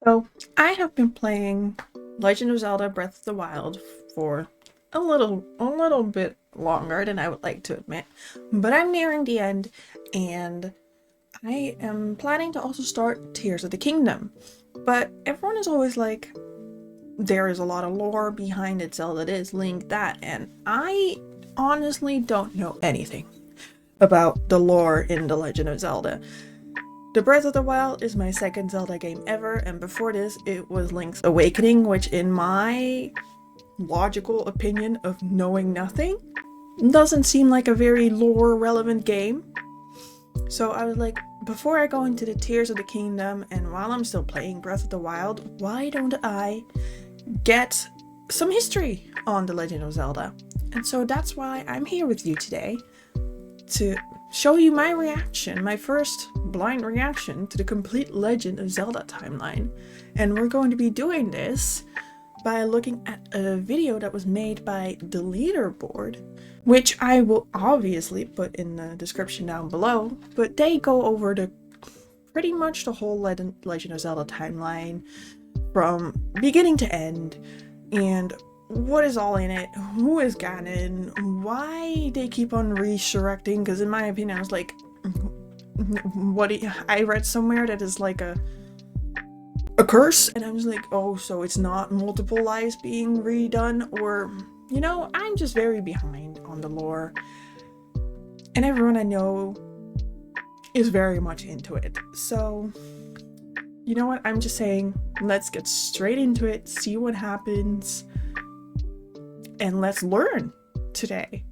So, I have been playing Legend of Zelda Breath of the Wild for a little bit longer than I would like to admit, but I'm nearing the end and I am planning to also start Tears of the Kingdom. But everyone is always like, there is a lot of lore behind it, Zelda this, Link that, and I honestly don't know anything about the lore in The Legend of Zelda. The Breath of the Wild is my second Zelda game ever, and before this, it was Link's Awakening, which, in my logical opinion of knowing nothing, doesn't seem like a very lore relevant game. So I was like, before I go into the Tears of the Kingdom, and while I'm still playing Breath of the Wild, why don't I get some history on The Legend of Zelda? And so that's why I'm here with you today to show you my reaction, my first blind reaction to the complete Legend of Zelda timeline. And we're going to be doing this by looking at a video that was made by the Leaderboard, which I will obviously put in the description down below, but they go over pretty much the whole Legend of Zelda timeline from beginning to end, and what is all in it, who is Ganon, why they keep on resurrecting, because in my opinion I was like, I read somewhere that is like a curse, and I was like, oh, so it's not multiple lives being redone, or, you know, I'm just very behind on the lore, and everyone I know is very much into it. So, you know what, I'm just saying, let's get straight into it, see what happens, and let's learn today.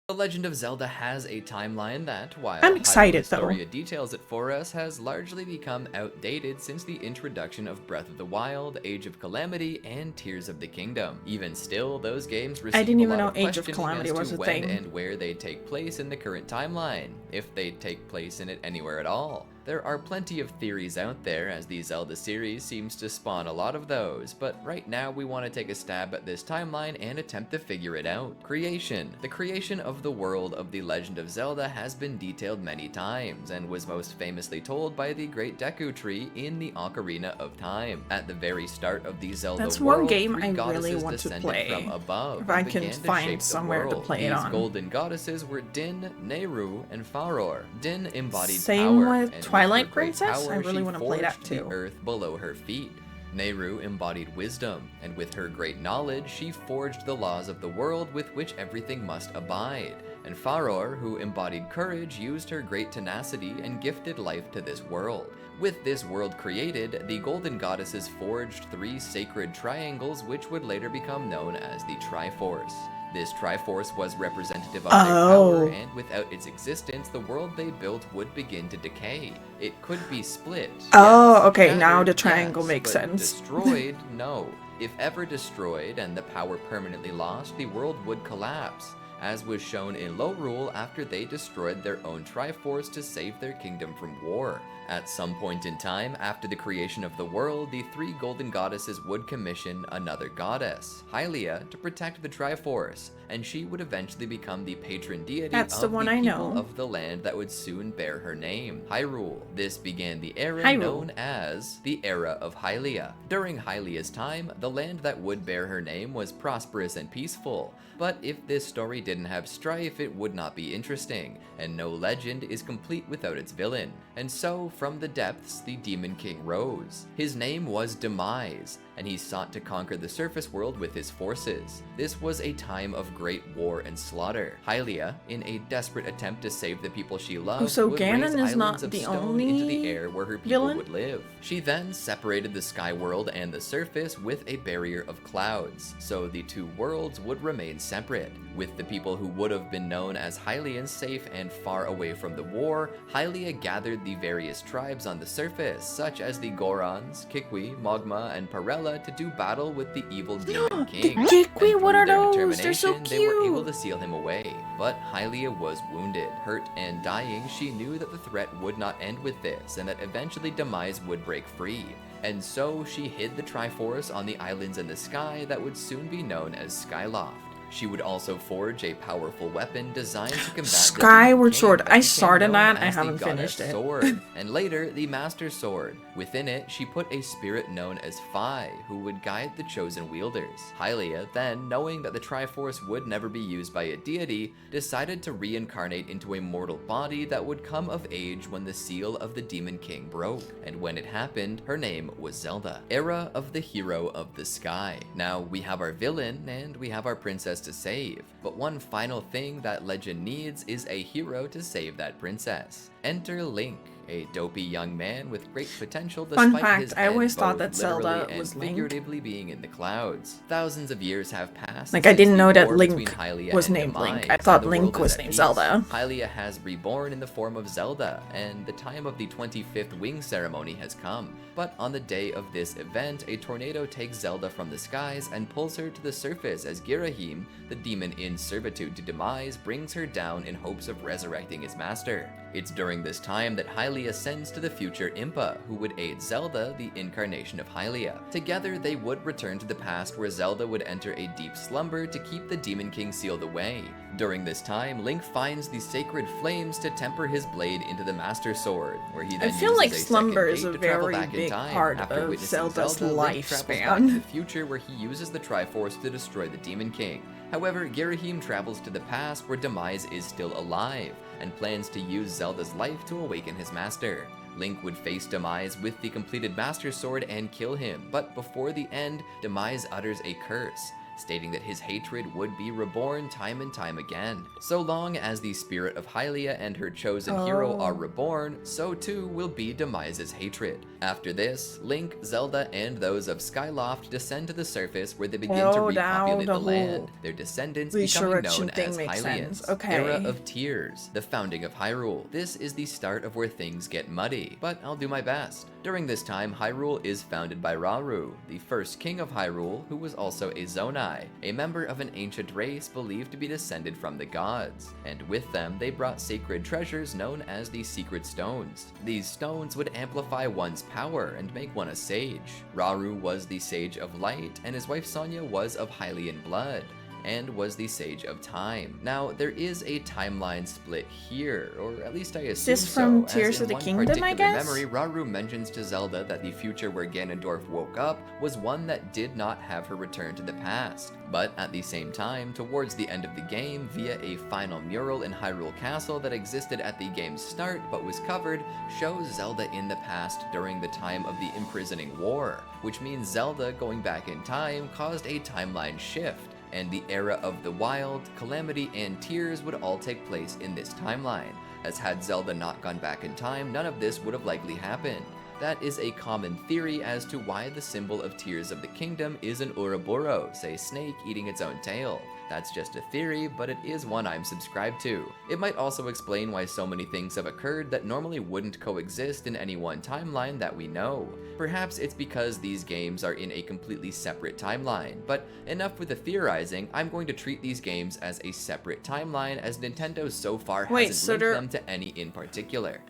The Legend of Zelda has a timeline that, while I'm excited, though. Historia details it for us, has largely become outdated since the introduction of Breath of the Wild, Age of Calamity, and Tears of the Kingdom. Even still, those games receive I didn't even a know lot of Age of questioning Calamity as was to a when thing. and where they take place in the current timeline, if they take place in it anywhere at all. There are plenty of theories out there, as the Zelda series seems to spawn a lot of those, but right now we want to take a stab at this timeline and attempt to figure it out. Creation. The creation of the world of The Legend of Zelda has been detailed many times, and was most famously told by the Great Deku Tree in the Ocarina of Time. At the very start of the Zelda That's world, one game three I goddesses really want to descended play, from above if I and can began to find shape the somewhere to world. play it These on. golden goddesses were Din, Nehru, and Faror. Din embodied Same power, with and Twilight her great Princess? I power, really she want to play that forged too. the earth below her feet. Nehru embodied wisdom, and with her great knowledge, she forged the laws of the world with which everything must abide. And Faror, who embodied courage, used her great tenacity and gifted life to this world. With this world created, the golden goddesses forged three sacred triangles which would later become known as the Triforce. This Triforce was representative of their power, and without its existence, the world they built would begin to decay. It could be split. Oh, yes. okay, Shattered, now the triangle yes, makes but sense. Destroyed, no. If ever destroyed and the power permanently lost, the world would collapse, as was shown in Lorule after they destroyed their own Triforce to save their kingdom from war. At some point in time, after the creation of the world, the three golden goddesses would commission another goddess, Hylia, to protect the Triforce, and she would eventually become the patron deity of the people of the land that would soon bear her name, Hyrule. This began the era known as the Era of Hylia. During Hylia's time, the land that would bear her name was prosperous and peaceful, but if this story didn't have strife, it would not be interesting, and no legend is complete without its villain. And so, from the depths, the Demon King rose. His name was Demise, and he sought to conquer the surface world with his forces. This was a time of great war and slaughter. Hylia, in a desperate attempt to save the people she loved, would raise islands of stone into the air where her people would live. She then separated the sky world and the surface with a barrier of clouds, so the two worlds would remain separate. With the people who would have been known as Hylians safe and far away from the war, Hylia gathered the various tribes on the surface, such as the Gorons, Kikwi, Mogma, and Parella, to do battle with the evil Demon King. The Kikwi, what are those? They're so cute! They were able to seal him away, but Hylia was wounded, hurt, and dying. She knew that the threat would not end with this, and that eventually Demise would break free. And so she hid the Triforce on the islands in the sky that would soon be known as Skyloft. She would also forge a powerful weapon designed to combat Skyward the Sword. Demon King I that started became known that. I as the haven't Goddess finished it. Sword, and later the Master Sword. Within it, she put a spirit known as Phi, who would guide the chosen wielders. Hylia then, knowing that the Triforce would never be used by a deity, decided to reincarnate into a mortal body that would come of age when the seal of the Demon King broke. And when it happened, her name was Zelda, Era of the Hero of the Sky. Now, we have our villain, and we have our princess to save. But one final thing that legend needs is a hero to save that princess. Enter Link, a dopey young man with great potential Fun despite fact, his I always head thought both that Zelda literally and was Link. figuratively being in the clouds. Thousands of years have passed. Like, I since didn't the know that war Link between Hylia was and named Demise, Link. I and thought the Link world is was at named peace. Zelda. Hylia has reborn in the form of Zelda, and the time of the 25th wing ceremony has come. But on the day of this event, a tornado takes Zelda from the skies and pulls her to the surface as Girahim, the demon in servitude to Demise, brings her down in hopes of resurrecting his master. It's during this time that Hylia sends to the future Impa, who would aid Zelda, the incarnation of Hylia. Together, they would return to the past where Zelda would enter a deep slumber to keep the Demon King sealed away. During this time, Link finds the sacred flames to temper his blade into the Master Sword, where he then I feel uses like a slumber second is a gate to travel very back in big time. part After of witnessing Zelda's Zelda, Link travels back to lifespan. the future where he uses the Triforce to destroy the Demon King. However, Girahim travels to the past where Demise is still alive, and plans to use Zelda's life to awaken his master. Link would face Demise with the completed Master Sword and kill him, but before the end, Demise utters a curse, stating that his hatred would be reborn time and time again. So long as the spirit of Hylia and her chosen hero are reborn, so too will be Demise's hatred. After this, Link, Zelda, and those of Skyloft descend to the surface where they begin to repopulate the land, their descendants becoming known as Hylians. Okay. Era of Tears, the founding of Hyrule. This is the start of where things get muddy, but I'll do my best. During this time, Hyrule is founded by Rauru, the first king of Hyrule, who was also a Zonai, a member of an ancient race believed to be descended from the gods, and with them they brought sacred treasures known as the Secret Stones. These stones would amplify one's power and make one a sage. Rauru was the Sage of Light, and his wife Sonia was of Hylian blood, and was the Sage of Time. Now, there is a timeline split here, or at least I assume this from so, Tears as of in the one Kingdom, I particular guess? memory, Rauru mentions to Zelda that the future where Ganondorf woke up was one that did not have her return to the past. But at the same time, towards the end of the game, via a final mural in Hyrule Castle that existed at the game's start but was covered, shows Zelda in the past during the time of the imprisoning war, which means Zelda going back in time caused a timeline shift, and the Era of the Wild, Calamity, and Tears would all take place in this timeline, as had Zelda not gone back in time, none of this would have likely happened. That is a common theory as to why the symbol of Tears of the Kingdom is an Ouroboros, a snake eating its own tail. That's just a theory, but it is one I'm subscribed to. It might also explain why so many things have occurred that normally wouldn't coexist in any one timeline that we know. Perhaps it's because these games are in a completely separate timeline, but enough with the theorizing. I'm going to treat these games as a separate timeline, as Nintendo so far hasn't linked them to any in particular.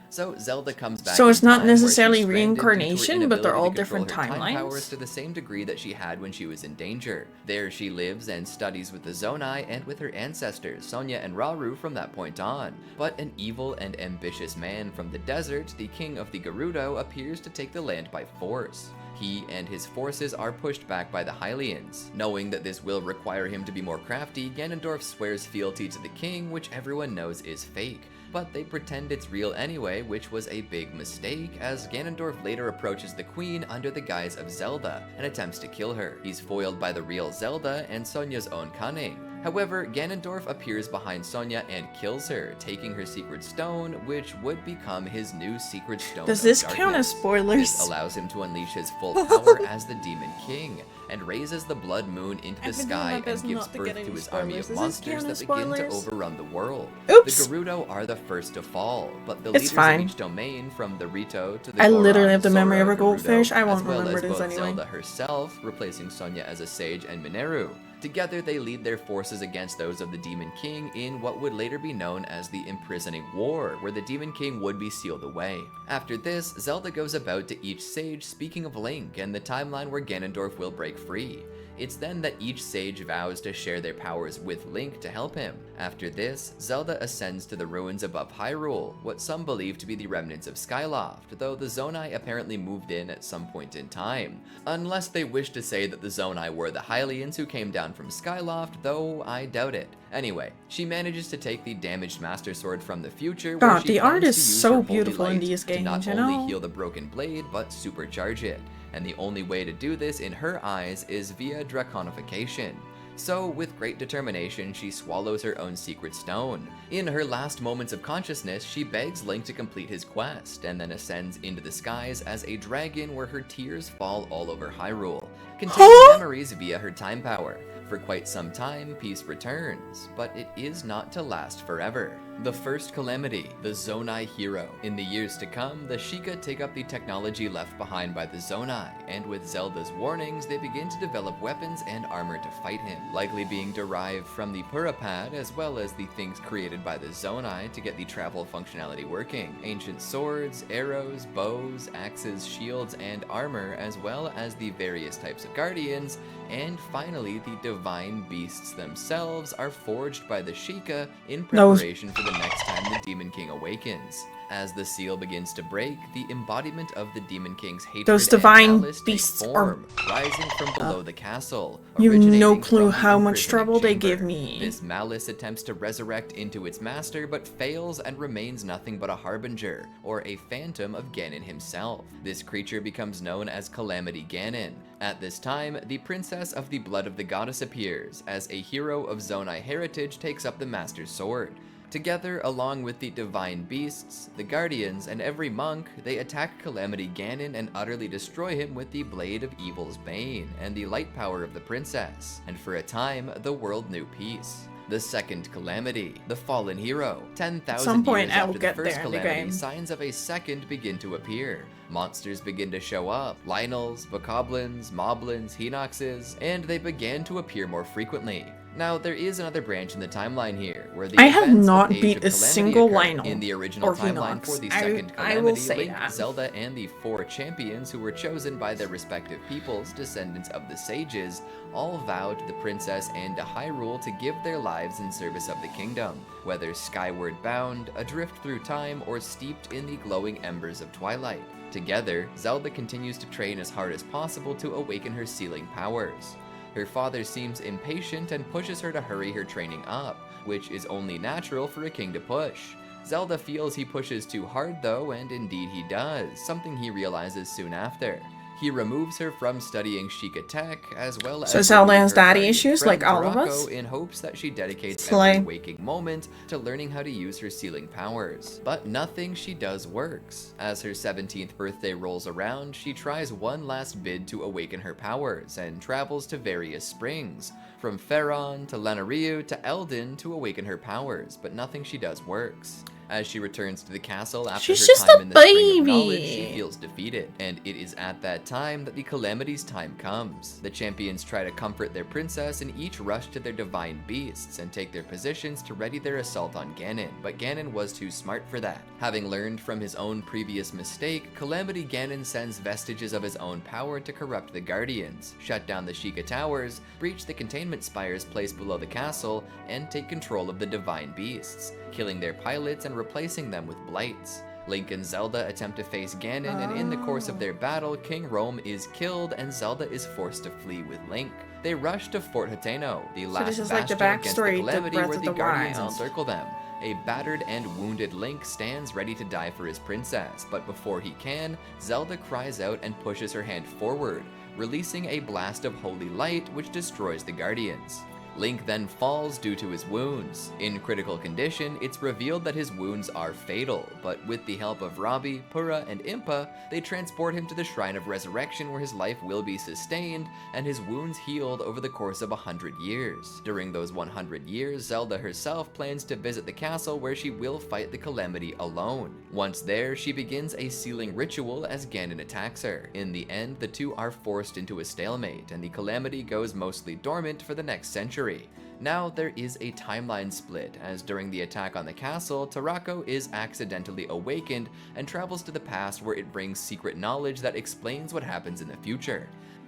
So Zelda comes back. So it's in not time where she's necessarily stranded due to her reincarnation, but they're all inability to control different her time timelines? powers to the same degree that she had when she was in danger. There she lives and studies with the Zonai and with her ancestors, Sonia and Rauru, from that point on. But an evil and ambitious man from the desert, the king of the Gerudo, appears to take the land by force. He and his forces are pushed back by the Hylians. Knowing that this will require him to be more crafty, Ganondorf swears fealty to the king, which everyone knows is fake. But they pretend it's real anyway, which was a big mistake, as Ganondorf later approaches the queen under the guise of Zelda and attempts to kill her. He's foiled by the real Zelda and Sonia's own cunning. However, Ganondorf appears behind Sonia and kills her, taking her secret stone, which would become his new secret stone. Does of this darkness. count as spoilers? This allows him to unleash his full power as the Demon King, and raises the blood moon into the I've been doing sky my and best gives not to birth get to any his army of spoilers. Does this monsters count that as begin to spoilers? overrun the world. Oops. The Gerudo are the first to fall, but the It's leaders fine. of each domain, from the Rito to the I literally Goron, have the memory of Sora, a goldfish. Gerudo, I won't as well remember as this both anyway. Zelda herself, replacing Sonia as a sage, and Mineru. Together, they lead their forces against those of the Demon King in what would later be known as the Imprisoning War, where the Demon King would be sealed away. After this, Zelda goes about to each sage speaking of Link and the timeline where Ganondorf will break free. It's then that each sage vows to share their powers with Link to help him. After this, Zelda ascends to the ruins above Hyrule, what some believe to be the remnants of Skyloft, though the Zonai apparently moved in at some point in time. Unless they wish to say that the Zonai were the Hylians who came down from Skyloft, though I doubt it. Anyway, she manages to take the damaged Master Sword from the future, where God, she the plans art to is use so her holy beautiful in light these to not games, you only know? heal the broken blade, but supercharge it. And the only way to do this in her eyes is via draconification. So, with great determination, she swallows her own secret stone. In her last moments of consciousness, she begs Link to complete his quest, and then ascends into the skies as a dragon where her tears fall all over Hyrule, containing memories via her time power. For quite some time, peace returns, but it is not to last forever. The first calamity, the Zonai hero. In the years to come, the Sheikah take up the technology left behind by the Zonai, and with Zelda's warnings, they begin to develop weapons and armor to fight him, likely being derived from the Purapad as well as the things created by the Zonai to get the travel functionality working. Ancient swords, arrows, bows, axes, shields, and armor, as well as the various types of guardians, and finally the divine beasts themselves are forged by the Sheikah in preparation for the next time the Demon King awakens. As the seal begins to break, the embodiment of the Demon King's hatred Those and divine malice take beasts form, rising from below the castle. You have no originating clue from the how much imprisoning trouble they chamber. give me. This malice attempts to resurrect into its master, but fails and remains nothing but a harbinger, or a phantom of Ganon himself. This creature becomes known as Calamity Ganon. At this time, the Princess of the Blood of the Goddess appears, as a hero of Zonai heritage takes up the Master's Sword. Together, along with the divine beasts, the guardians, and every monk, they attack Calamity Ganon and utterly destroy him with the Blade of Evil's Bane and the light power of the princess, and for a time, the world knew peace. The second calamity, the fallen hero. 10,000 some point years I will after the get first there in the calamity, game. signs of a second begin to appear. Monsters begin to show up, Lynels, Bokoblins, Moblins, Hinoxes, and they began to appear more frequently. Now, there is another branch in the timeline here, where the I have events not of Age beat of a Calamity single occur. Lynel In the original or timeline Hinox. for the I second will Calamity, say Link, that. Zelda, and the 4 champions who were chosen by their respective peoples, descendants of the sages, all vowed to the princess and to Hyrule to give their lives in service of the kingdom, whether skyward bound, adrift through time, or steeped in the glowing embers of twilight. Together, Zelda continues to train as hard as possible to awaken her sealing powers. Her father seems impatient and pushes her to hurry her training up, which is only natural for a king to push. Zelda feels he pushes too hard though, and indeed he does, something he realizes soon after. He removes her from studying Sheikah Tech, as well as So Zelda removing has her daddy guardian issues friend, like all of Barako, us? in hopes that she dedicates Slay. every waking moment to learning how to use her sealing powers. But nothing she does works. As her 17th birthday rolls around, she tries one last bid to awaken her powers, and travels to various springs, from Faron to Lanayru to Eldin to awaken her powers, but nothing she does works. As she returns to the castle after She's her just time a in the Spring of Knowledge, baby. she feels defeated, and it is at that time that the Calamity's time comes. The champions try to comfort their princess and each rush to their divine beasts and take their positions to ready their assault on Ganon, but Ganon was too smart for that. Having learned from his own previous mistake, Calamity Ganon sends vestiges of his own power to corrupt the Guardians, shut down the Sheikah Towers, breach the containment spires placed below the castle, and take control of the divine beasts, killing their pilots and replacing them with blights. Link and Zelda attempt to face Ganon, and in the course of their battle, King Rome is killed and Zelda is forced to flee with Link. They rush to Fort Hateno, the last this is like the bastion against the backstory to Calamity, Breath where of the the Guardians Wild. encircle them. A battered and wounded Link stands ready to die for his princess, but before he can, Zelda cries out and pushes her hand forward, releasing a blast of holy light which destroys the Guardians. Link then falls due to his wounds. In critical condition, it's revealed that his wounds are fatal, but with the help of Robbie, Purah, and Impa, they transport him to the Shrine of Resurrection where his life will be sustained and his wounds healed over the course of 100 years. During those 100 years, Zelda herself plans to visit the castle where she will fight the Calamity alone. Once there, she begins a sealing ritual as Ganon attacks her. In the end, the two are forced into a stalemate, and the Calamity goes mostly dormant for the next century. century. Now there is a timeline split, as during the attack on the castle, Tarako is accidentally awakened and travels to the past where it brings secret knowledge that explains what happens in the future.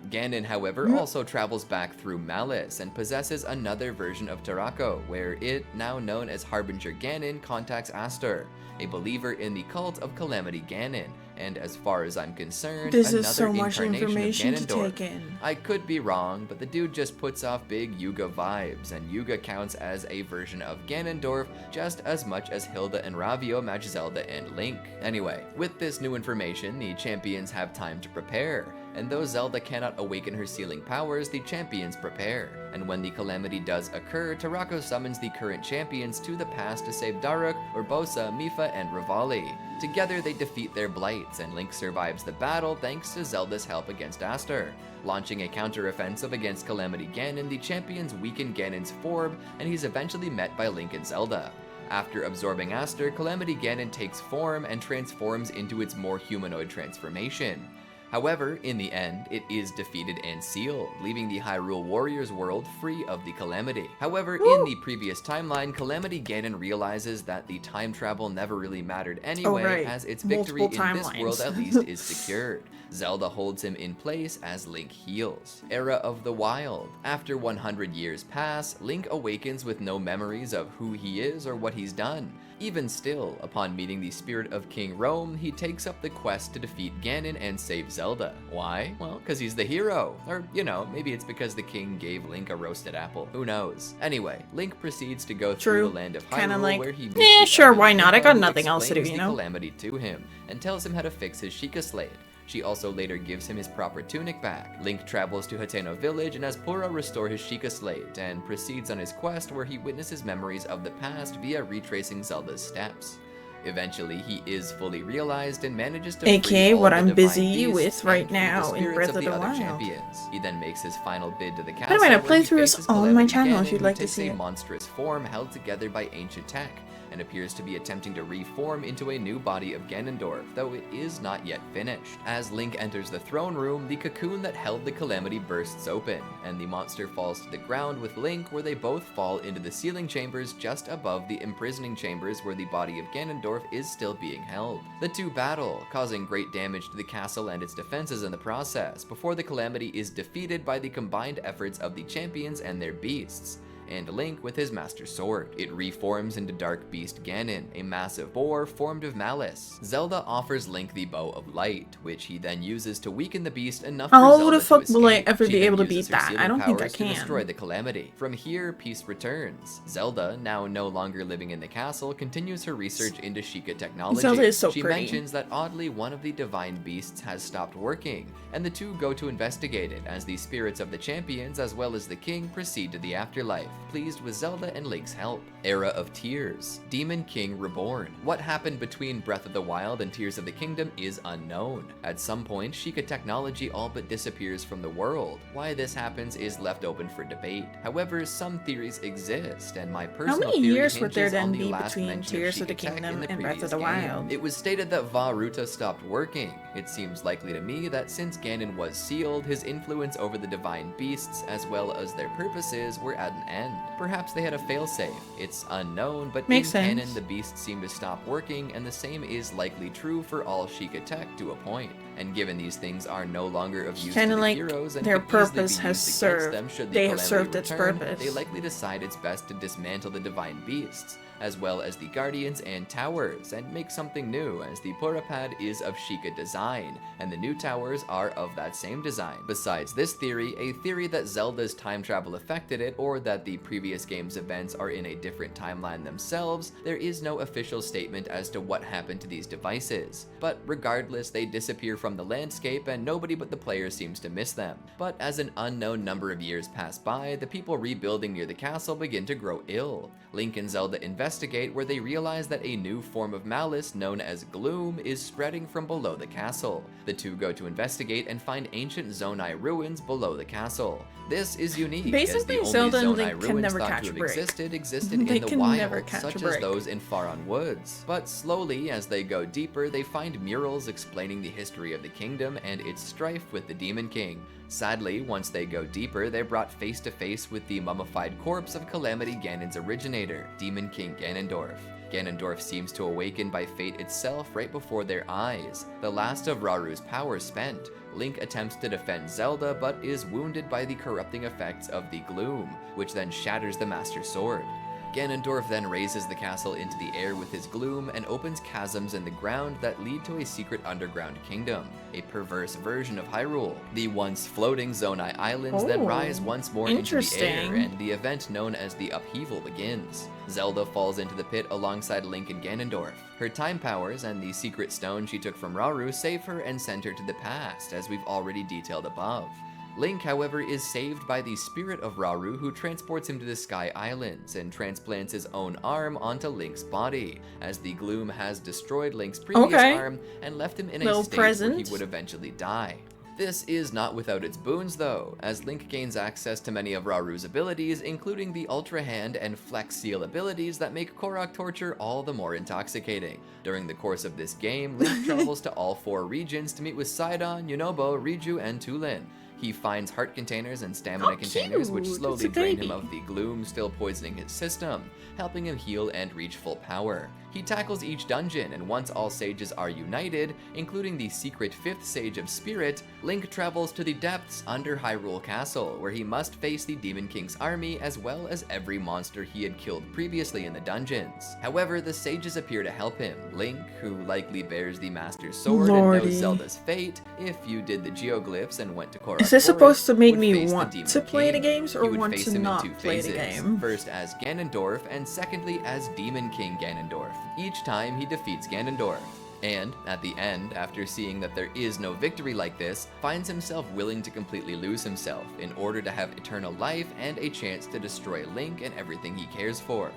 Ganon, however, also travels back through Malice and possesses another version of Tarako, where it, now known as Harbinger Ganon, contacts Astor, a believer in the cult of Calamity Ganon, and as far as I'm concerned, This another is so much incarnation information of to Ganondorf. take in. I could be wrong, but the dude just puts off big Yuga vibes, and Yuga counts as a version of Ganondorf just as much as Hilda and Ravio match Zelda and Link. Anyway, with this new information, the champions have time to prepare, and though Zelda cannot awaken her sealing powers, the champions prepare. And when the calamity does occur, Tarako summons the current champions to the past to save Daruk, Urbosa, Mipha, and Rivali. Together they defeat their blights, and Link survives the battle thanks to Zelda's help against Astor. Launching a counter-offensive against Calamity Ganon, the champions weaken Ganon's form, and he's eventually met by Link and Zelda. After absorbing Astor, Calamity Ganon takes form and transforms into its more humanoid transformation. However, in the end, it is defeated and sealed, leaving the Hyrule Warriors world free of the Calamity. However, in the previous timeline, Calamity Ganon realizes that the time travel never really mattered anyway, as its victory Multiple in this timelines. world at least is secured. Zelda holds him in place as Link heals. Era of the Wild. After 100 years pass, Link awakens with no memories of who he is or what he's done. Even still, upon meeting the spirit of King Rome, he takes up the quest to defeat Ganon and save Zelda. Why? Well, because he's the hero. Or, you know, maybe it's because the king gave Link a roasted apple. Who knows? Anyway, Link proceeds to go through the land of Kinda Hyrule, like, where he meets sure, the why not? I got who nothing else to do, explains you the know? Calamity to him, and tells him how to fix his Sheikah Slate. She also later gives him his proper tunic back. Link travels to Hateno village and has Purah restore his Sheikah Slate, and proceeds on his quest where he witnesses memories of the past via retracing Zelda's steps. Eventually, he is fully realized and manages to AKA free all what the I'm divine busy beasts with right and free the now in spirits Breath of of the the other Wild. champions. He then makes his final bid to the By the castle way, the where he playthrough is faces on my Calamity channel if Ganon, you'd who like to takes see a it. monstrous form held together by ancient tech, and appears to be attempting to reform into a new body of Ganondorf, though it is not yet finished. As Link enters the throne room, the cocoon that held the Calamity bursts open, and the monster falls to the ground with Link, where they both fall into the sealing chambers just above the imprisoning chambers where the body of Ganondorf is still being held. The two battle, causing great damage to the castle and its defenses in the process, before the Calamity is defeated by the combined efforts of the champions and their beasts, and Link with his Master Sword. It reforms into Dark Beast Ganon, a massive boar formed of malice. Zelda offers Link the Bow of Light, which he then uses to weaken the beast enough for How Zelda the fuck to will I escape. ever She be then able to uses beat her that? sealing I don't think I powers to can. destroy the Calamity. From here, peace returns. Zelda, now no longer living in the castle, continues her research into Sheikah technology. Zelda is so She pretty. mentions that oddly one of the divine beasts has stopped working, and the two go to investigate it as the spirits of the champions as well as the king proceed to the afterlife, pleased with Zelda and Link's help. Era of Tears. Demon King Reborn. What happened between Breath of the Wild and Tears of the Kingdom is unknown. At some point, Sheikah technology all but disappears from the world. Why this happens is left open for debate. However, some theories exist, and my personal many theory years would there hinges on then the be last between mention Tears of the Sheikah tech Kingdom in the and Breath of previous the game. Wild? It was stated that Va Ruta stopped working. It seems likely to me that since Ganon was sealed, his influence over the divine beasts as well as their purposes were at an end. Perhaps they had a failsafe. It's unknown, but Makes in sense. canon the beasts seem to stop working, and the same is likely true for all Sheikah tech to a point. And given these things are no longer of use to Kinda the like heroes and their could easily be purpose has used against served. them should the They have Calamity served its return, purpose. they likely decide it's best to dismantle the divine beasts, as well as the guardians and towers, and make something new, as the Purapad is of Sheikah design, and the new towers are of that same design. Besides this theory, a theory that Zelda's time travel affected it, or that the previous game's events are in a different timeline themselves, there is no official statement as to what happened to these devices. But regardless, they disappear from the landscape, and nobody but the player seems to miss them. But as an unknown number of years pass by, the people rebuilding near the castle begin to grow ill. Link and Zelda investigate, where they realize that a new form of malice known as gloom is spreading from below the castle. The two go to investigate and find ancient Zonai ruins below the castle. This is unique, Basically, as the Zelda and only Link Zonai can ruins never thought catch to a have break. existed They in the can wild, never catch such a as break. those in Faron Woods. But slowly, as they go deeper, they find murals explaining the history history of the kingdom and its strife with the Demon King. Sadly, once they go deeper, they're brought face to face with the mummified corpse of Calamity Ganon's originator, Demon King Ganondorf. Ganondorf seems to awaken by fate itself right before their eyes, the last of Raru's power spent. Link attempts to defend Zelda, but is wounded by the corrupting effects of the gloom, which then shatters the Master Sword. Ganondorf then raises the castle into the air with his gloom and opens chasms in the ground that lead to a secret underground kingdom, a perverse version of Hyrule. The once floating Zonai Islands then rise once more into the air, and the event known as the Upheaval begins. Zelda falls into the pit alongside Link and Ganondorf. Her time powers and the secret stone she took from Raru save her and send her to the past, as we've already detailed above. Link, however, is saved by the spirit of Raru, who transports him to the Sky Islands and transplants his own arm onto Link's body, as the gloom has destroyed Link's previous arm and left him in a state where he would eventually die. This is not without its boons though, as Link gains access to many of Raru's abilities, including the Ultra Hand and Flex Seal abilities that make Korok torture all the more intoxicating. During the course of this game, Link travels to all 4 regions to meet with Sidon, Yunobo, Riju, and Tulin. He finds heart containers and stamina containers, which slowly drain him of the gloom still poisoning his system, helping him heal and reach full power. He tackles each dungeon, and once all sages are united, including the secret 5th Sage of Spirit, Link travels to the depths under Hyrule Castle, where he must face the Demon King's army as well as every monster he had killed previously in the dungeons. However, the sages appear to help him. Link, who likely bears the Master's Sword and knows Zelda's fate, if you did the geoglyphs and went to Korok, is this supposed to make me want to play the games or want to not play the game? First as Ganondorf, and secondly as Demon King Ganondorf. Each time he defeats Ganondorf. And, at the end, after seeing that there is no victory like this, finds himself willing to completely lose himself in order to have eternal life and a chance to destroy Link and everything he cares for.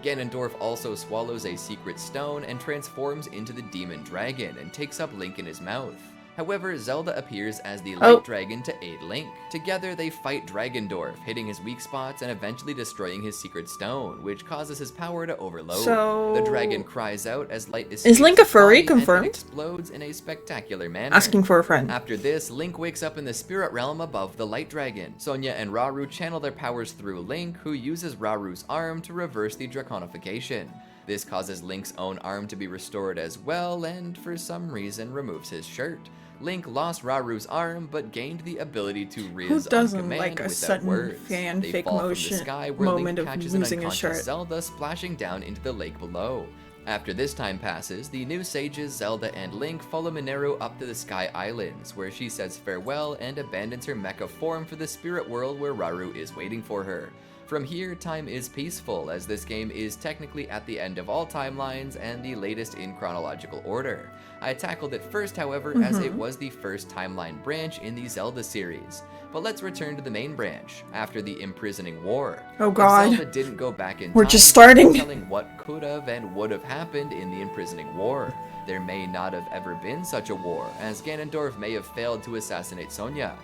Ganondorf also swallows a secret stone and transforms into the Demon Dragon and takes up Link in his mouth. However, Zelda appears as the Light Dragon to aid Link. Together, they fight Dragondorf, hitting his weak spots and eventually destroying his secret stone, which causes his power to overload. The dragon cries out as light escapes. Is Link a furry? Confirmed. And explodes in a spectacular manner. Asking for a friend. After this, Link wakes up in the spirit realm above the Light Dragon. Sonia and Raru channel their powers through Link, who uses Raru's arm to reverse the draconification. This causes Link's own arm to be restored as well, and for some reason removes his shirt. Link lost Raru's arm, but gained the ability to riz on command like a without sudden words. fanfic They fall from the motion sky where moment Link of catches an losing his unconscious shirt. Zelda splashing down into the lake below. After this time passes, the new sages Zelda and Link follow Mineru up to the Sky Islands, where she says farewell and abandons her mecha form for the spirit world where Raru is waiting for her. From here, time is peaceful, as this game is technically at the end of all timelines and the latest in chronological order. I tackled it first, however, as it was the first timeline branch in the Zelda series. But let's return to the main branch, after the Imprisoning War. Oh god. Zelda didn't go back in We're time, just starting. telling what could have and would have happened in the Imprisoning War. There may not have ever been such a war, as Ganondorf may have failed to assassinate Sonia.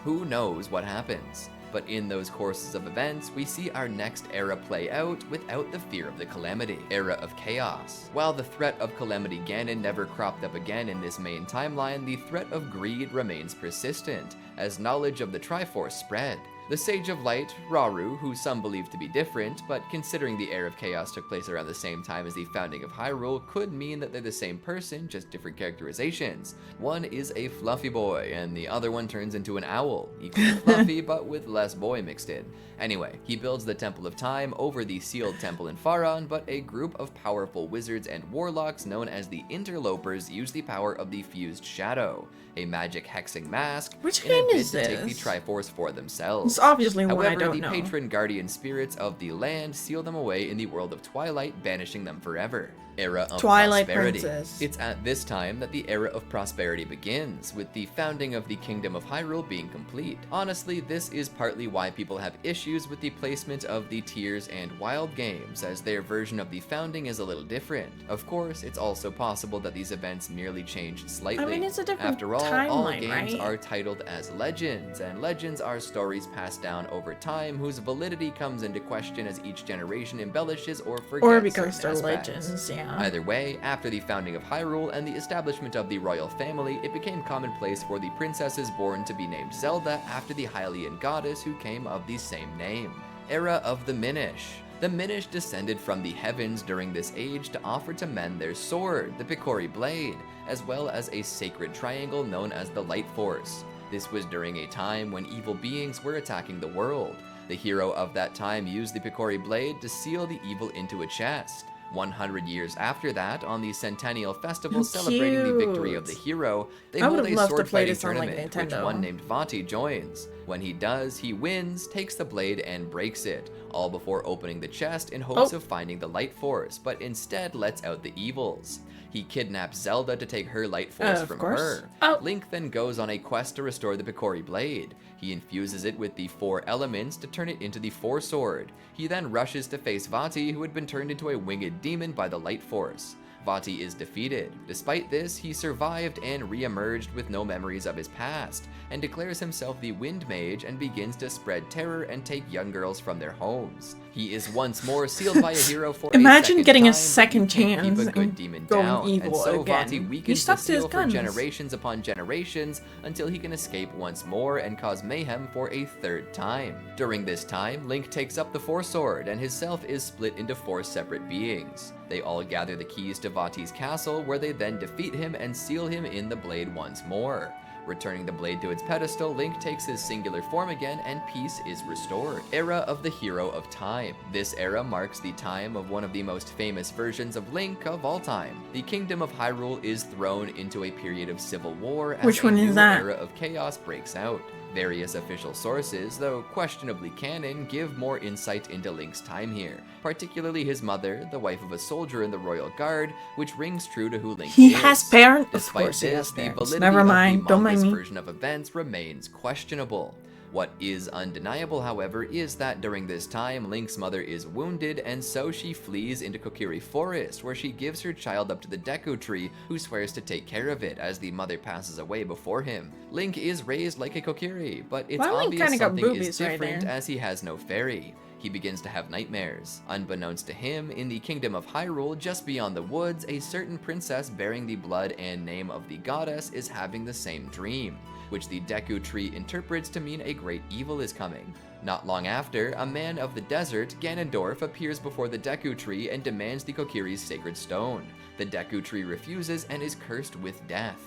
Who knows what happens? But in those courses of events, we see our next era play out without the fear of the Calamity, Era of Chaos. While the threat of Calamity Ganon never cropped up again in this main timeline, the threat of greed remains persistent, as knowledge of the Triforce spread. The Sage of Light, Raru, who some believe to be different, but considering the Era of Chaos took place around the same time as the founding of Hyrule, could mean that they're the same person, just different characterizations. One is a fluffy boy, and the other one turns into an owl, equally fluffy but with less boy mixed in. Anyway, he builds the Temple of Time over the Sealed Temple in Faron, but a group of powerful wizards and warlocks known as the Interlopers use the power of the Fused Shadow, a magic hexing mask, Which in a game bid is to take the this? Triforce for themselves. It's obviously one I However, don't the know. patron guardian spirits of the land seal them away in the world of Twilight, banishing them forever. Era of Twilight Prosperity. Princess. It's at this time that the Era of Prosperity begins, with the founding of the Kingdom of Hyrule being complete. Honestly, this is partly why people have issues with the placement of the Tears and Wild games, as their version of the founding is a little different. Of course, it's also possible that these events merely changed slightly. I mean, it's a different After all timeline, games right? are titled as legends, and legends are stories passed down over time whose validity comes into question as each generation embellishes or forgets Or because certain they're aspects. legends, yeah. Yeah. Either way, after the founding of Hyrule and the establishment of the royal family, it became commonplace for the princesses born to be named Zelda after the Hylian goddess who came of the same name. Era of the Minish. The Minish descended from the heavens during this age to offer to men their sword, the Picori blade, as well as a sacred triangle known as the Light Force. This was during a time when evil beings were attacking the world. The hero of that time used the Picori blade to seal the evil into a chest. 100 years after that, on the Centennial Festival celebrating the victory of the hero, they hold a sword fighting tournament, which one named Vati joins. When he does, he wins, takes the blade, and breaks it, all before opening the chest in hopes of finding the Light Force, but instead lets out the evils. He kidnaps Zelda to take her Light Force from her. Link then goes on a quest to restore the Picori blade. He infuses it with the 4 elements to turn it into the 4 sword. He then rushes to face Vati, who had been turned into a winged demon by the Light Force. Vati is defeated. Despite this, he survived and re-emerged with no memories of his past, and declares himself the Wind Mage and begins to spread terror and take young girls from their homes. He is once more sealed by a hero for Imagine getting a second chance keep a good and demon going down, evil and so again. Vati He weakens stuck the to his seal for guns. generations upon generations until he can escape once more and cause mayhem for a 3rd time. During this time, Link takes up the 4 sword and his self is split into 4 separate beings. They all gather the keys to Vati's castle, where they then defeat him and seal him in the blade once more. Returning the blade to its pedestal, Link takes his singular form again and peace is restored. Era of the Hero of Time. This era marks the time of one of the most famous versions of Link of all time. The Kingdom of Hyrule is thrown into a period of civil war as Which one a is new that? era of chaos breaks out. Various official sources, though questionably canon, give more insight into Link's time here, particularly his mother, the wife of a soldier in the Royal Guard, which rings true to who Link is. He has parents? Of Despite course he this, has the parents. validity Never of mind. the Don't mind manga's me. version of events remains questionable. What is undeniable, however, is that during this time, Link's mother is wounded, and so she flees into Kokiri Forest, where she gives her child up to the Deku Tree, who swears to take care of it as the mother passes away before him. Link is raised like a Kokiri, but it's Well, Link obvious kinda got something is boobies right different there. as he has no fairy. He begins to have nightmares. Unbeknownst to him, in the Kingdom of Hyrule, just beyond the woods, a certain princess bearing the blood and name of the goddess is having the same dream, which the Deku Tree interprets to mean a great evil is coming. Not long after, a man of the desert, Ganondorf, appears before the Deku Tree and demands the Kokiri's sacred stone. The Deku Tree refuses and is cursed with death.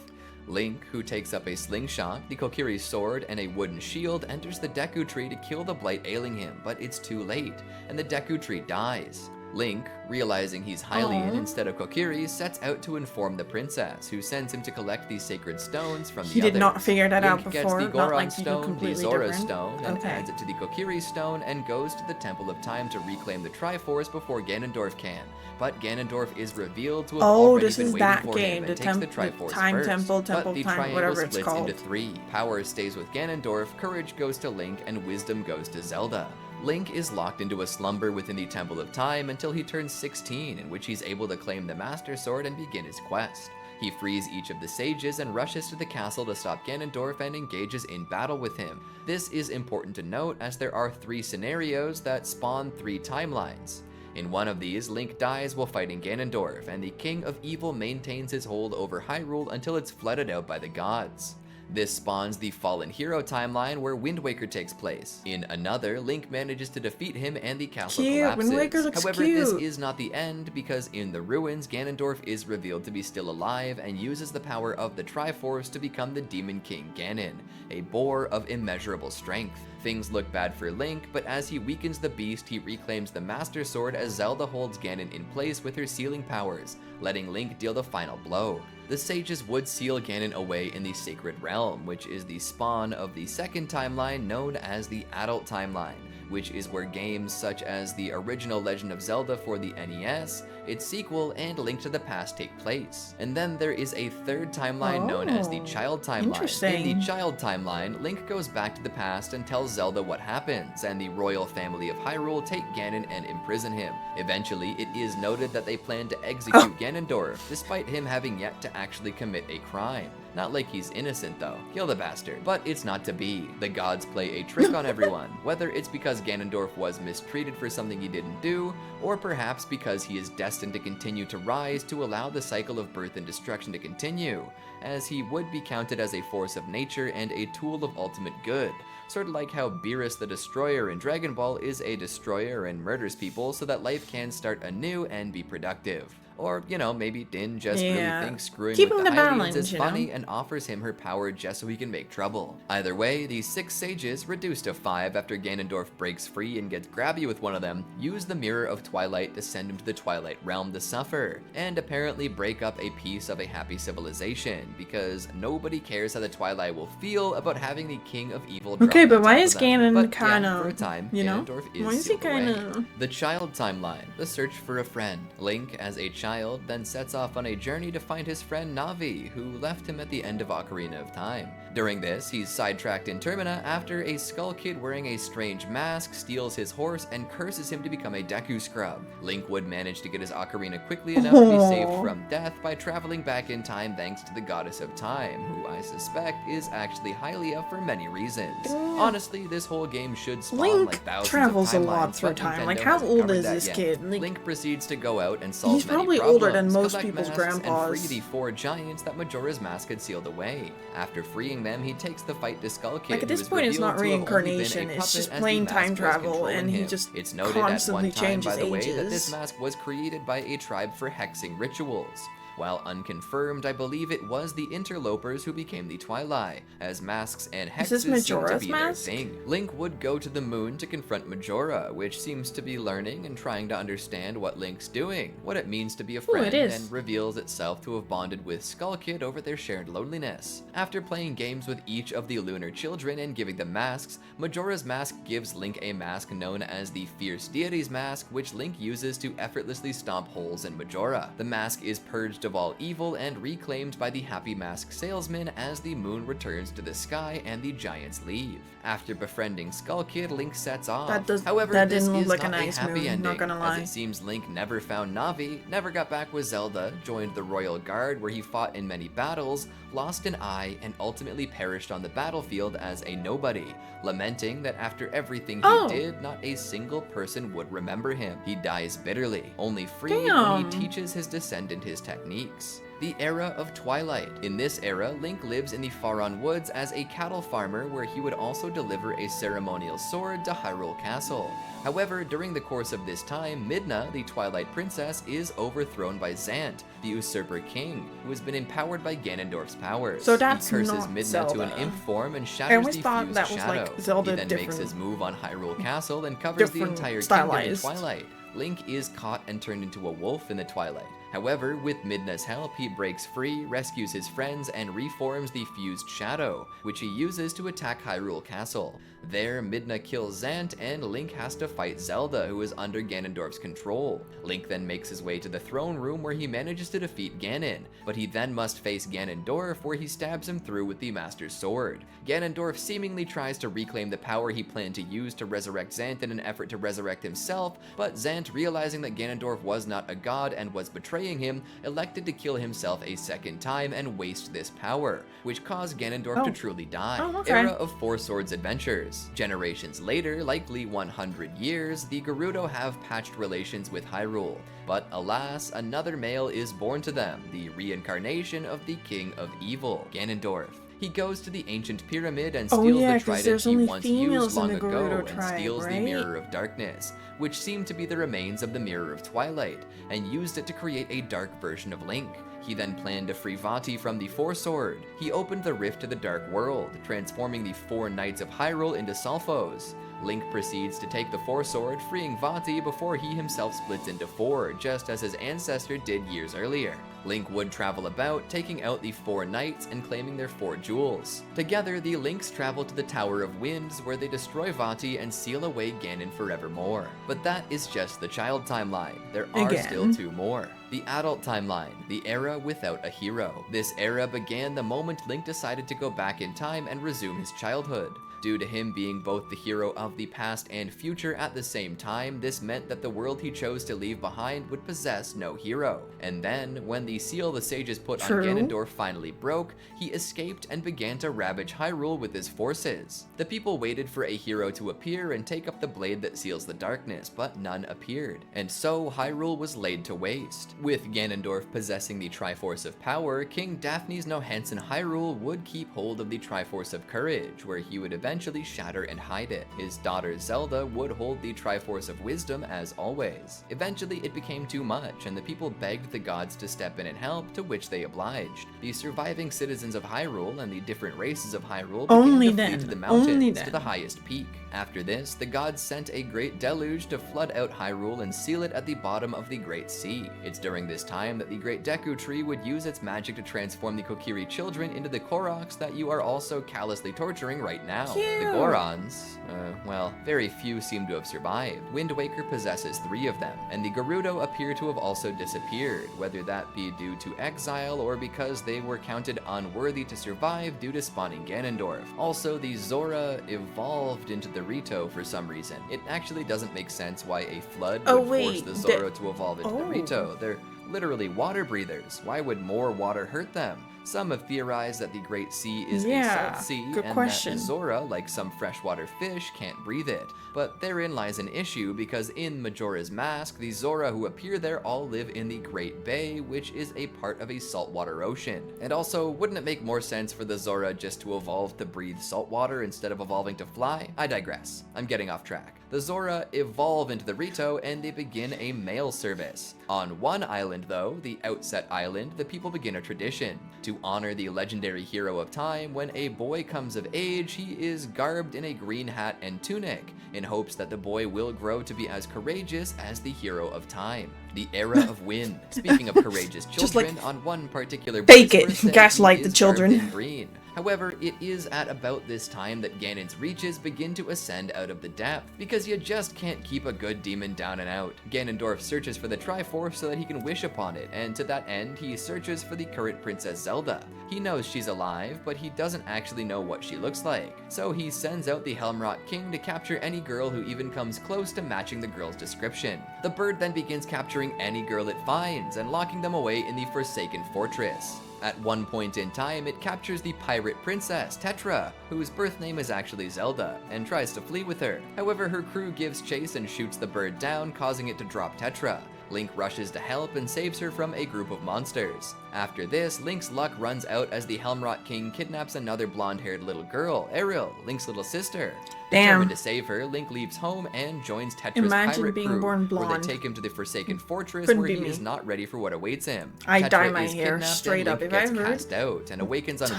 Link, who takes up a slingshot, the Kokiri's sword, and a wooden shield, enters the Deku Tree to kill the blight ailing him, but it's too late, and the Deku Tree dies. Link, realizing he's Hylian instead of Kokiri, sets out to inform the princess, who sends him to collect the sacred stones from the He did others. not figure that out Link before, gets the not Goron like you stone, the completely Zora different. stone, and Okay. adds it to the Kokiri stone, and goes to the Temple of Time to reclaim the Triforce before Ganondorf can. But Ganondorf is revealed to have already this been is waiting that for game, him the and takes the temp- Triforce Time first. Temple, But Temple the Time, triangle whatever it's splits called. into 3. Power stays with Ganondorf, courage goes to Link, and wisdom goes to Zelda. Link is locked into a slumber within the Temple of Time until he turns 16, in which he's able to claim the Master Sword and begin his quest. He frees each of the sages and rushes to the castle to stop Ganondorf and engages in battle with him. This is important to note as there are 3 scenarios that spawn 3 timelines. In one of these, Link dies while fighting Ganondorf, and the King of Evil maintains his hold over Hyrule until it's flooded out by the gods. This spawns the Fallen Hero timeline where Wind Waker takes place. In another, Link manages to defeat him and the castle Cute, collapses. Wind Waker looks However, cute. this is not the end, because in the ruins, Ganondorf is revealed to be still alive and uses the power of the Triforce to become the Demon King Ganon, a boar of immeasurable strength. Things look bad for Link, but as he weakens the beast, he reclaims the Master Sword as Zelda holds Ganon in place with her sealing powers, letting Link deal the final blow. The sages would seal Ganon away in the Sacred Realm, which is the spawn of the second timeline known as the Adult Timeline, which is where games such as the original Legend of Zelda for the NES, its sequel, and Link to the Past take place. And then there is a third timeline known as the Child Timeline. Interesting. In the Child Timeline, Link goes back to the past and tells Zelda what happens, and the royal family of Hyrule take Ganon and imprison him. Eventually, it is noted that they plan to execute Ganondorf, despite him having yet to actually commit a crime. Not like he's innocent though. Kill the bastard. But it's not to be. The gods play a trick on everyone, whether it's because Ganondorf was mistreated for something he didn't do, or perhaps because he is destined to continue to rise to allow the cycle of birth and destruction to continue, as he would be counted as a force of nature and a tool of ultimate good. Sort of like how Beerus the Destroyer in Dragon Ball is a destroyer and murders people so that life can start anew and be productive. Or, you know, maybe Din just really thinks screwing Keeping with the the Hylians balance, is you funny know? and offers him her power just so he can make trouble. Either way, the 6 sages, reduced to 5 after Ganondorf breaks free and gets grabby with one of them, use the Mirror of Twilight to send him to the Twilight Realm to suffer, and apparently break up a piece of a happy civilization, because nobody cares how the Twilight will feel about having the King of Evil drop Okay, but on why top is of them. Ganon But kind yeah, of, for a time, you know? Ganondorf is Why is he sealed kind away. of... The Child Timeline, the search for a friend. Link, as a child, then sets off on a journey to find his friend Navi, who left him at the end of Ocarina of Time. During this, he's sidetracked in Termina after a Skull Kid wearing a strange mask steals his horse and curses him to become a Deku Scrub. Link would manage to get his Ocarina quickly enough to be saved from death by traveling back in time thanks to the Goddess of Time, who I suspect is actually Hylia for many reasons. Honestly, this whole game should spawn Link like thousands travels a of lot timelines, through but time. Nintendo Like, how hasn't old covered is that this yet. kid? Like, Link proceeds to go out and solve he's many probably problems, older than most collect people's masks, and free grandpas. the 4 giants that Majora's Mask had sealed away. After freeing them, he takes the fight to Skull Kid, Like, at this who is point, it's not revealed to have only been a reincarnation, it's puppet just as the plain mask time was travel, controlling and he him. just It's noted at constantly one time, by changes the way, that ages. this mask was created by a tribe for hexing rituals. While unconfirmed, I believe it was the interlopers who became the Twilight, as masks and Is this hexes seem to Majora's be mask? their thing. Link would go to the moon to confront Majora, which seems to be learning and trying to understand what Link's doing, what it means to be a friend, is. and reveals itself to have bonded with Skull Kid over their shared loneliness. After playing games with each of the lunar children and giving them masks, Majora's Mask gives Link a mask known as the Fierce Deity's Mask, which Link uses to effortlessly stomp holes in Majora. The mask is purged of all evil and reclaimed by the Happy Mask salesman as the moon returns to the sky and the giants leave. After befriending Skull Kid, Link sets off. However, that this didn't look is like a not nice happy moon, ending, not gonna lie. as it seems Link never found Navi, never got back with Zelda, joined the Royal Guard where he fought in many battles, lost an eye, and ultimately perished on the battlefield as a nobody, lamenting that after everything he did, not a single person would remember him. He dies bitterly, only freed when he teaches his descendant his techniques. The Era of Twilight. In this era, Link lives in the Faron Woods as a cattle farmer where he would also deliver a ceremonial sword to Hyrule Castle. However, during the course of this time, Midna, the Twilight Princess, is overthrown by Zant, the Usurper King, who has been empowered by Ganondorf's powers. So that's he curses not Midna Zelda. to an imp form and I shatters always the thought fused that was shadow. like Zelda He then makes different- his move on Hyrule Castle and covers the different entire kingdom in stylized. Twilight. Link is caught and turned into a wolf in the Twilight. However, with Midna's help, he breaks free, rescues his friends, and reforms the Fused Shadow, which he uses to attack Hyrule Castle. There, Midna kills Zant, and Link has to fight Zelda, who is under Ganondorf's control. Link then makes his way to the throne room where he manages to defeat Ganon, but he then must face Ganondorf where he stabs him through with the Master's Sword. Ganondorf seemingly tries to reclaim the power he planned to use to resurrect Zant in an effort to resurrect himself, but Zant, realizing that Ganondorf was not a god and was betraying him, elected to kill himself a second time and waste this power, which caused Ganondorf to truly die. Era of Four Swords Adventures. Generations later, likely 100 years, the Gerudo have patched relations with Hyrule, but alas, another male is born to them, the reincarnation of the King of Evil, Ganondorf. He goes to the ancient pyramid and steals the 'cause trident there's he only once females used in long the ago Gerudo and tribe, steals the right? Mirror of Darkness, which seemed to be the remains of the Mirror of Twilight, and used it to create a dark version of Link. He then planned to free Vati from the Four Sword. He opened the rift to the Dark World, transforming the 4 Knights of Hyrule into Sulfos. Link proceeds to take the Four Sword, freeing Vati before he himself splits into 4, just as his ancestor did years earlier. Link would travel about, taking out the 4 knights and claiming their 4 jewels. Together, the Links travel to the Tower of Winds, where they destroy Vati and seal away Ganon forevermore. But that is just the child timeline. There are still 2 more. The adult timeline, the era without a hero. This era began the moment Link decided to go back in time and resume his childhood. Due to him being both the hero of the past and future at the same time, this meant that the world he chose to leave behind would possess no hero. And then, when the seal the sages put on Ganondorf finally broke, he escaped and began to ravage Hyrule with his forces. The people waited for a hero to appear and take up the blade that seals the darkness, but none appeared. And so, Hyrule was laid to waste. With Ganondorf possessing the Triforce of Power, King Daphne's Nohansen Hyrule would keep hold of the Triforce of Courage, where he would eventually shatter and hide it. His daughter Zelda would hold the Triforce of Wisdom as always. Eventually it became too much, and the people begged the gods to step in and help, to which they obliged. The surviving citizens of Hyrule and the different races of Hyrule began to flee to the mountains to the highest peak. After this, the gods sent a great deluge to flood out Hyrule and seal it at the bottom of the Great Sea. It's during this time that the Great Deku Tree would use its magic to transform the Kokiri children into the Koroks that you are also callously torturing right now. The Gorons, well, very few seem to have survived. Wind Waker possesses 3 of them, and the Gerudo appear to have also disappeared, whether that be due to exile or because they were counted unworthy to survive due to spawning Ganondorf. Also, the Zora evolved into the Rito for some reason. It actually doesn't make sense why a flood would force the Zora to evolve into the Rito. They're literally water breathers. Why would more water hurt them? Some have theorized that the Great Sea is a salt sea, and that Zora, like some freshwater fish, can't breathe it. But therein lies an issue, because in Majora's Mask, the Zora who appear there all live in the Great Bay, which is a part of a saltwater ocean. And also, wouldn't it make more sense for the Zora just to evolve to breathe saltwater instead of evolving to fly? I digress. I'm getting off track. The Zora evolve into the Rito, and they begin a mail service. On one island, though, the Outset Island, the people begin a tradition. To honor the legendary hero of time, when a boy comes of age, he is garbed in a green hat and tunic, in hopes that the boy will grow to be as courageous as the hero of time. The era of wind. Speaking of courageous children, on one particular fake it, gaslight the children. In green. However, it is at about this time that Ganon's reaches begin to ascend out of the depth, because you just can't keep a good demon down and out. Ganondorf searches for the Triforce so that he can wish upon it, and to that end, he searches for the current Princess Zelda. He knows she's alive, but he doesn't actually know what she looks like. So he sends out the Helmrot King to capture any girl who even comes close to matching the girl's description. The bird then begins capturing any girl it finds and locking them away in the Forsaken Fortress. At one point in time, it captures the pirate princess, Tetra, whose birth name is actually Zelda, and tries to flee with her. However, her crew gives chase and shoots the bird down, causing it to drop Tetra. Link rushes to help and saves her from a group of monsters. After this, Link's luck runs out as the Helmrot King kidnaps another blonde-haired little girl, Ariel, Link's little sister. Determined to save her, Link leaves home and joins Tetra's pirate crew, where they take him to the Forsaken Fortress, where he is not ready for what awaits him. I dye my hair straight up. If I heard cast out and awakens on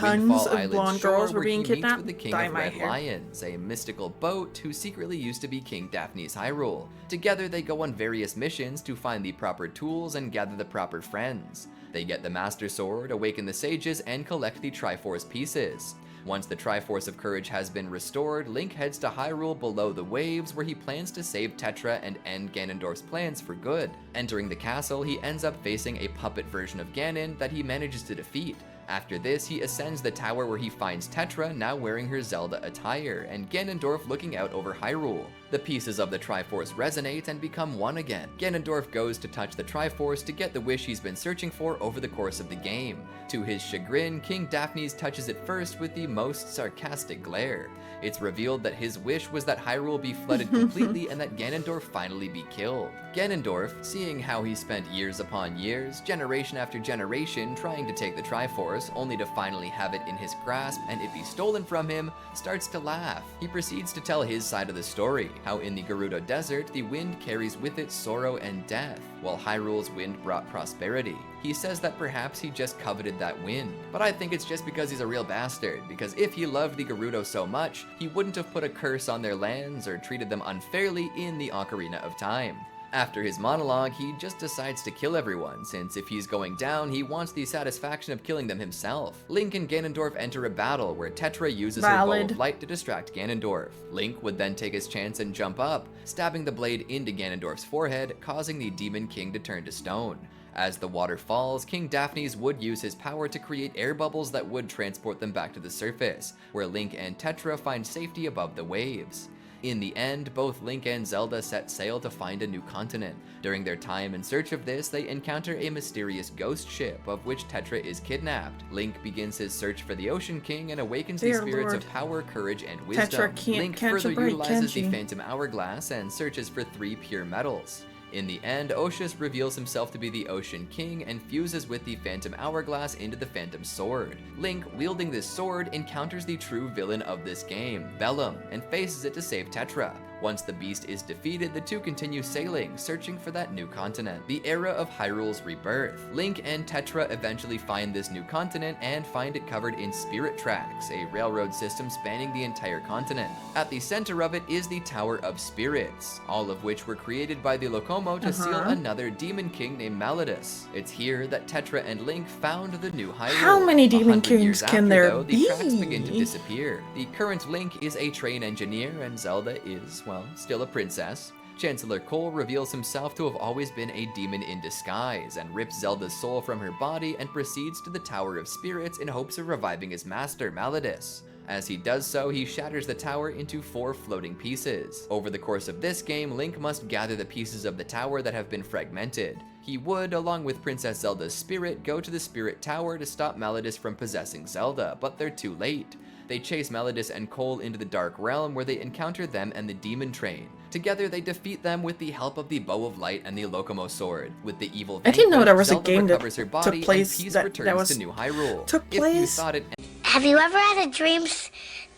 Windfall Island shore, where he meets with the King of Red Lions, a mystical boat who secretly used to be King Daphne's Hyrule. Together, they go on various missions to find the proper tools and gather the proper friends. They get the Master Sword, awaken the sages, and collect the Triforce pieces. Once the Triforce of Courage has been restored, Link heads to Hyrule below the waves, where he plans to save Tetra and end Ganondorf's plans for good. Entering the castle, he ends up facing a puppet version of Ganon that he manages to defeat. After this, he ascends the tower where he finds Tetra now wearing her Zelda attire, and Ganondorf looking out over Hyrule. The pieces of the Triforce resonate and become one again. Ganondorf goes to touch the Triforce to get the wish he's been searching for over the course of the game. To his chagrin, King Daphnes touches it first with the most sarcastic glare. It's revealed that his wish was that Hyrule be flooded completely and that Ganondorf finally be killed. Ganondorf, seeing how he spent years upon years, generation after generation, trying to take the Triforce, only to finally have it in his grasp and it be stolen from him, starts to laugh. He proceeds to tell his side of the story, how in the Gerudo Desert, the wind carries with it sorrow and death, while Hyrule's wind brought prosperity. He says that perhaps he just coveted that wind, but I think it's just because he's a real bastard, because if he loved the Gerudo so much, he wouldn't have put a curse on their lands or treated them unfairly in the Ocarina of Time. After his monologue, he just decides to kill everyone, since if he's going down, he wants the satisfaction of killing them himself. Link and Ganondorf enter a battle where Tetra uses her bow of light to distract Ganondorf. Link would then take his chance and jump up, stabbing the blade into Ganondorf's forehead, causing the Demon King to turn to stone. As the water falls, King Daphnes would use his power to create air bubbles that would transport them back to the surface, where Link and Tetra find safety above the waves. In the end, both Link and Zelda set sail to find a new continent. During their time in search of this, they encounter a mysterious ghost ship, of which Tetra is kidnapped. Link begins his search for the Ocean King and awakens the spirits of power, courage, and wisdom. Link further utilizes the Phantom Hourglass and searches for 3 pure metals. In the end, Oceus reveals himself to be the Ocean King and fuses with the Phantom Hourglass into the Phantom Sword. Link, wielding this sword, encounters the true villain of this game, Bellum, and faces it to save Tetra. Once the beast is defeated, the two continue sailing, searching for that new continent, the era of Hyrule's rebirth. Link and Tetra eventually find this new continent and find it covered in spirit tracks, a railroad system spanning the entire continent. At the center of it is the Tower of Spirits, all of which were created by the Locomo to seal another demon king named Malladus. It's here that Tetra and Link found the new Hyrule. How many demon kings can there be? The tracks begin to disappear. The current Link is a train engineer and Zelda is, well, still a princess. Chancellor Cole reveals himself to have always been a demon in disguise and rips Zelda's soul from her body and proceeds to the Tower of Spirits in hopes of reviving his master, Malladus. As he does so, he shatters the tower into 4 floating pieces. Over the course of this game, Link must gather the pieces of the tower that have been fragmented. He would, along with Princess Zelda's spirit, go to the Spirit Tower to stop Malladus from possessing Zelda, but they're too late. They chase Malladus and Cole into the Dark Realm, where they encounter them and the Demon Train. Together, they defeat them with the help of the Bow of Light and the Locomo Sword. With the evil I didn't know there was Zelda a game that recovers her body, took place and peace that returns was to New Hyrule. took If place. you thought it Have you ever had a dream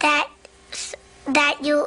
that you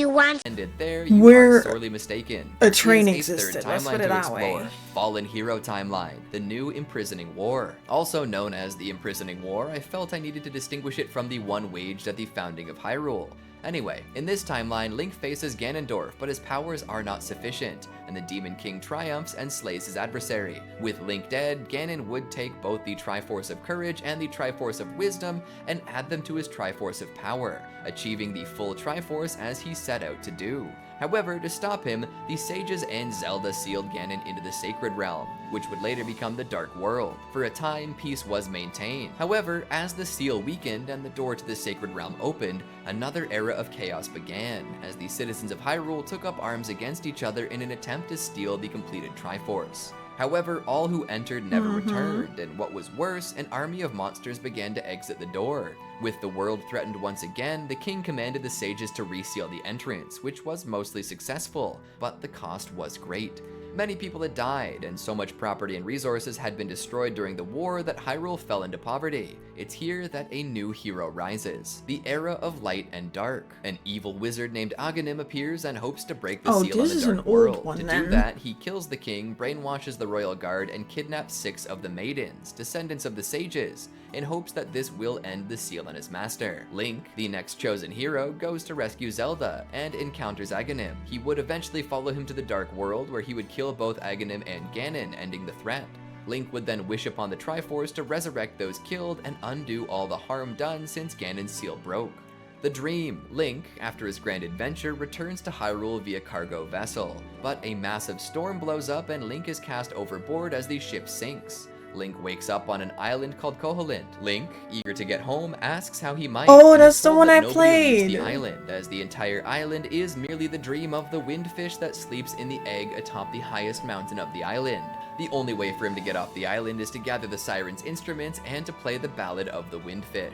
want? ended there, you Where are sorely mistaken. a train Here's a existed, third let's timeline put it to that explore. way. Fallen Hero Timeline, the New Imprisoning War. Also known as the Imprisoning War, I felt I needed to distinguish it from the one waged at the founding of Hyrule. Anyway, in this timeline, Link faces Ganondorf, but his powers are not sufficient, and the Demon King triumphs and slays his adversary. With Link dead, Ganon would take both the Triforce of Courage and the Triforce of Wisdom and add them to his Triforce of Power, achieving the full Triforce as he set out to do. However, to stop him, the sages and Zelda sealed Ganon into the Sacred Realm, which would later become the Dark World. For a time, peace was maintained. However, as the seal weakened and the door to the Sacred Realm opened, another era of chaos began, as the citizens of Hyrule took up arms against each other in an attempt to steal the completed Triforce. However, all who entered never returned, and what was worse, an army of monsters began to exit the door. With the world threatened once again, the king commanded the sages to reseal the entrance, which was mostly successful, but the cost was great. Many people had died, and so much property and resources had been destroyed during the war that Hyrule fell into poverty. It's here that a new hero rises, the era of light and dark. An evil wizard named Aghanim appears and hopes to break the seal on the Dark World. To do that, he kills the king, brainwashes the royal guard, and kidnaps 6 of the maidens, descendants of the sages, in hopes that this will end the seal on his master. Link, the next chosen hero, goes to rescue Zelda and encounters Aghanim. He would eventually follow him to the Dark World, where he would kill both Aghanim and Ganon, ending the threat. Link would then wish upon the Triforce to resurrect those killed and undo all the harm done since Ganon's seal broke. The dream, Link, after his grand adventure, returns to Hyrule via cargo vessel, but a massive storm blows up and Link is cast overboard as the ship sinks. Link wakes up on an island called Koholint. Link, eager to get home, asks how he might. Oh, and that's is the told one that I nobody played. leaves the island, as the entire island is merely the dream of the windfish that sleeps in the egg atop the highest mountain of the island. The only way for him to get off the island is to gather the siren's instruments and to play the Ballad of the Windfish.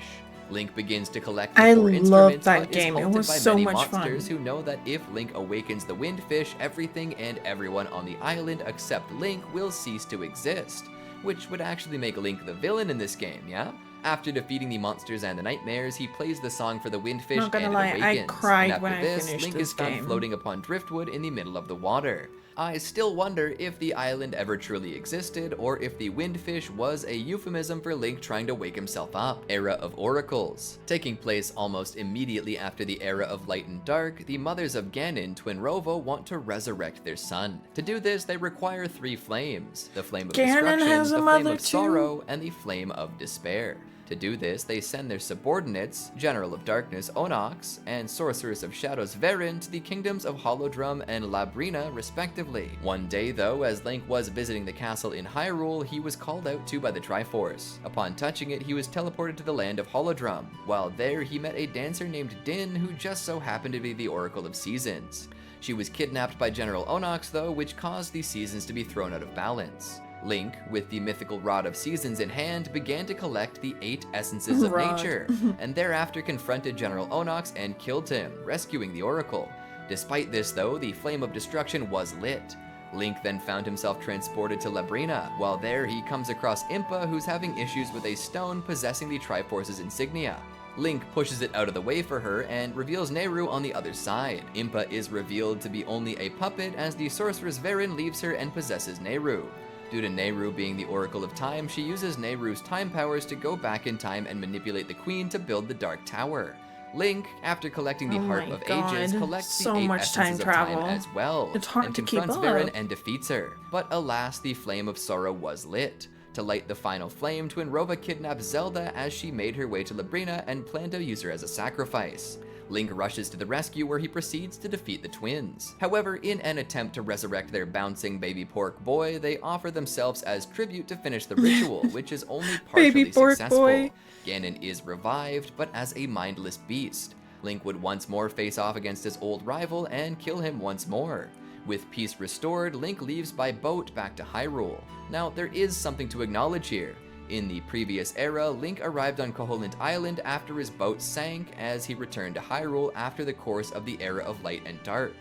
Link begins to collect the 4 instruments, that but game. is It halted was by so many much monsters fun. who know that if Link awakens the Windfish, everything and everyone on the island except Link will cease to exist, which would actually make Link the villain in this game, yeah? After defeating the monsters and the nightmares, he plays the song for the Windfish Not gonna and lie, it I awakens. cried and when after I this, finished Link this is found game. floating upon driftwood in the middle of the water. I still wonder if the island ever truly existed, or if the Windfish was a euphemism for Link trying to wake himself up. Era of Oracles. Taking place almost immediately after the Era of Light and Dark, the mothers of Ganon, Twinrova, want to resurrect their son. To do this, they require 3 flames: the flame of Ganon destruction, has a the flame mother of too? sorrow, and the flame of despair. To do this, they send their subordinates, General of Darkness Onox and Sorceress of Shadows Verin, to the kingdoms of Holodrum and Labrina, respectively. One day, though, as Link was visiting the castle in Hyrule, he was called out to by the Triforce. Upon touching it, he was teleported to the land of Holodrum. While there, he met a dancer named Din, who just so happened to be the Oracle of Seasons. She was kidnapped by General Onox, though, which caused the seasons to be thrown out of balance. Link, with the mythical Rod of Seasons in hand, began to collect the 8 essences of nature, and thereafter confronted General Onox and killed him, rescuing the Oracle. Despite this, though, the Flame of Destruction was lit. Link then found himself transported to Labrina. While there, he comes across Impa, who's having issues with a stone possessing the Triforce's insignia. Link pushes it out of the way for her and reveals Nehru on the other side. Impa is revealed to be only a puppet as the Sorceress Verin leaves her and possesses Nehru. Due to Nehru being the Oracle of Time, she uses Nehru's time powers to go back in time and manipulate the Queen to build the Dark Tower. Link, after collecting the Heart of Ages, collects the 8 essences of time as well, and confronts Verin and defeats her. But alas, the Flame of Sorrow was lit. To light the final flame, Twinrova kidnaps Zelda as she made her way to Labrina and planned to use her as a sacrifice. Link rushes to the rescue where he proceeds to defeat the twins. However, in an attempt to resurrect their bouncing baby pork boy, they offer themselves as tribute to finish the ritual, which is only partially successful. Ganon is revived, but as a mindless beast. Link would once more face off against his old rival and kill him once more. With peace restored, Link leaves by boat back to Hyrule. Now, there is something to acknowledge here. In the previous era, Link arrived on Koholint Island after his boat sank as he returned to Hyrule after the course of the Era of Light and Dark.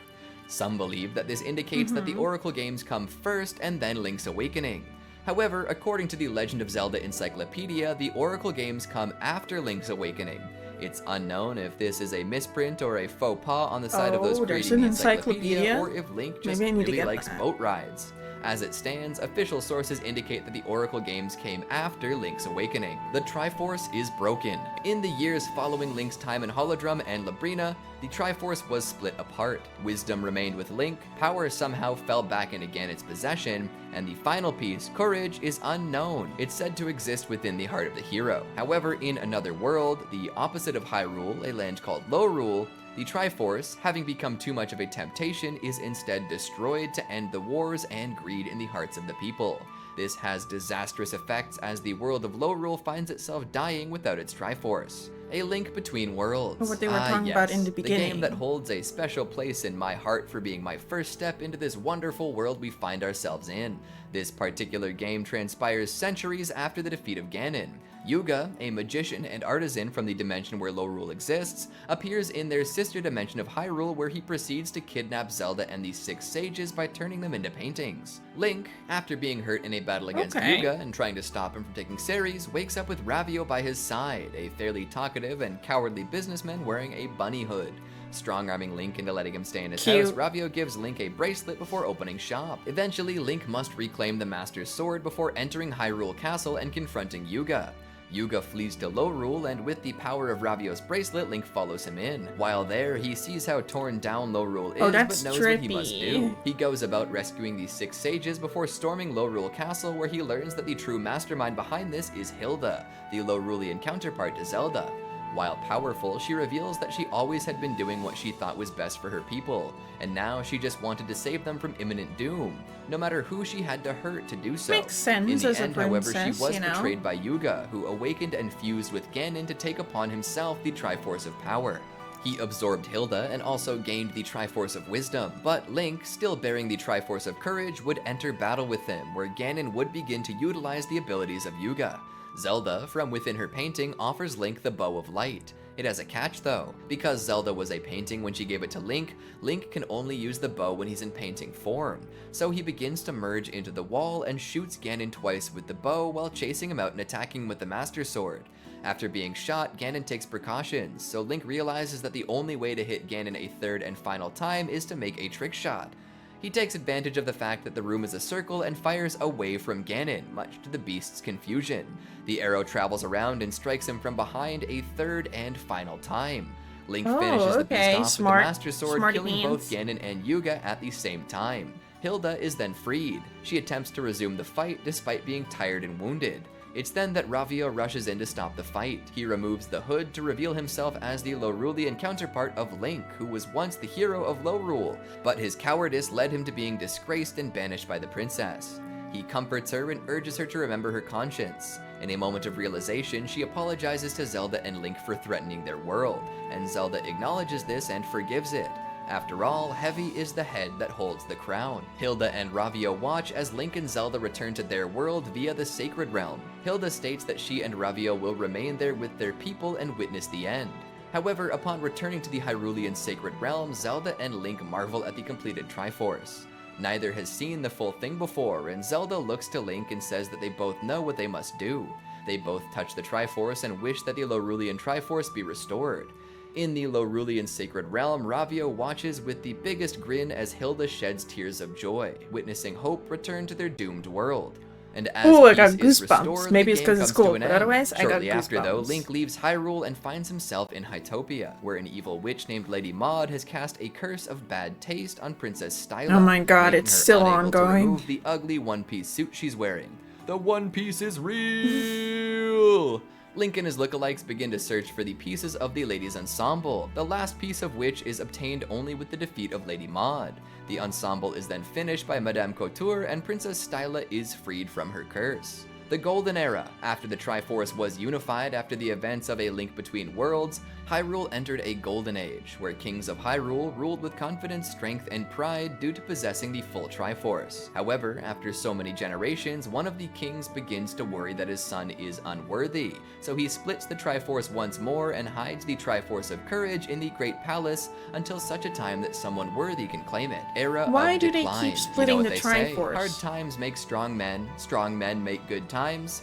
Some believe that this indicates that the Oracle games come first and then Link's Awakening. However, according to the Legend of Zelda Encyclopedia, the Oracle games come after Link's Awakening. It's unknown if this is a misprint or a faux pas on the side of those creating the encyclopedia, or if Link just really likes boat rides. As it stands, official sources indicate that the Oracle games came after Link's Awakening. The Triforce is broken. In the years following Link's time in Holodrum and Labrina, the Triforce was split apart. Wisdom remained with Link, power somehow fell back into Ganon's possession, and the final piece, Courage, is unknown. It's said to exist within the heart of the hero. However, in another world, the opposite of Hyrule, a land called Lorule, the Triforce, having become too much of a temptation, is instead destroyed to end the wars and greed in the hearts of the people. This has disastrous effects as the world of Lorule finds itself dying without its Triforce. A link between worlds. What they were talking about in the beginning. The game that holds a special place in my heart for being my first step into this wonderful world we find ourselves in. This particular game transpires centuries after the defeat of Ganon. Yuga, a magician and artisan from the dimension where Lorule exists, appears in their sister dimension of Hyrule where he proceeds to kidnap Zelda and the 6 sages by turning them into paintings. Link, after being hurt in a battle against Yuga and trying to stop him from taking Ceres, wakes up with Ravio by his side, a fairly talkative and cowardly businessman wearing a bunny hood. Strong-arming Link into letting him stay in his house, Ravio gives Link a bracelet before opening shop. Eventually, Link must reclaim the Master's Sword before entering Hyrule Castle and confronting Yuga. Yuga flees to Lorule, and with the power of Ravio's bracelet, Link follows him in. While there, he sees how torn down Lorule is, but knows what he must do. He goes about rescuing the 6 sages before storming Lorule Castle, where he learns that the true mastermind behind this is Hilda, the Lorulean counterpart to Zelda. While powerful, she reveals that she always had been doing what she thought was best for her people, and now she just wanted to save them from imminent doom, no matter who she had to hurt to do so. Makes sense. In the end, however, she was betrayed by Yuga, who awakened and fused with Ganon to take upon himself the Triforce of Power. He absorbed Hilda and also gained the Triforce of Wisdom, but Link, still bearing the Triforce of Courage, would enter battle with him, where Ganon would begin to utilize the abilities of Yuga. Zelda, from within her painting, offers Link the Bow of Light. It has a catch though. Because Zelda was a painting when she gave it to Link, Link can only use the bow when he's in painting form. So he begins to merge into the wall and shoots Ganon twice with the bow while chasing him out and attacking with the Master Sword. After being shot, Ganon takes precautions, so Link realizes that the only way to hit Ganon a third and final time is to make a trick shot. He takes advantage of the fact that the room is a circle and fires away from Ganon, much to the beast's confusion. The arrow travels around and strikes him from behind a third and final time. Link finishes the beast off with the Master Sword, killing both Ganon and Yuga at the same time. Hilda is then freed. She attempts to resume the fight despite being tired and wounded. It's then that Ravio rushes in to stop the fight. He removes the hood to reveal himself as the Lorulian counterpart of Link, who was once the hero of Lorule, but his cowardice led him to being disgraced and banished by the princess. He comforts her and urges her to remember her conscience. In a moment of realization, she apologizes to Zelda and Link for threatening their world, and Zelda acknowledges this and forgives it. After all, heavy is the head that holds the crown. Hilda and Ravio watch as Link and Zelda return to their world via the Sacred Realm. Hilda states that she and Ravio will remain there with their people and witness the end. However, upon returning to the Hyrulean Sacred Realm, Zelda and Link marvel at the completed Triforce. Neither has seen the full thing before, and Zelda looks to Link and says that they both know what they must do. They both touch the Triforce and wish that the Lorulian Triforce be restored. In the Lorulian Sacred Realm, Ravio watches with the biggest grin as Hilda sheds tears of joy, witnessing hope return to their doomed world. And as Ooh, I got peace is goosebumps. restored, Maybe the it's game 'cause it's comes to cool, an but end. otherwise, I got Shortly after, though, goosebumps. Link leaves Hyrule and finds himself in Hytopia, where an evil witch named Lady Maud has cast a curse of bad taste on Princess Styla. Oh my god, making it's her still unable to ongoing. remove the ugly one-piece suit she's wearing. The One Piece is real! Link and his lookalikes begin to search for the pieces of the Ladies' Ensemble, the last piece of which is obtained only with the defeat of Lady Maud. The ensemble is then finished by Madame Couture, and Princess Styla is freed from her curse. The Golden Era. After the Triforce was unified after the events of A Link Between Worlds, Hyrule entered a golden age, where kings of Hyrule ruled with confidence, strength, and pride due to possessing the full Triforce. However, after so many generations, one of the kings begins to worry that his son is unworthy, so he splits the Triforce once more and hides the Triforce of Courage in the Great Palace until such a time that someone worthy can claim it. Era Why of do they decline. keep splitting you know the what they say? Triforce? Hard times make strong men make good times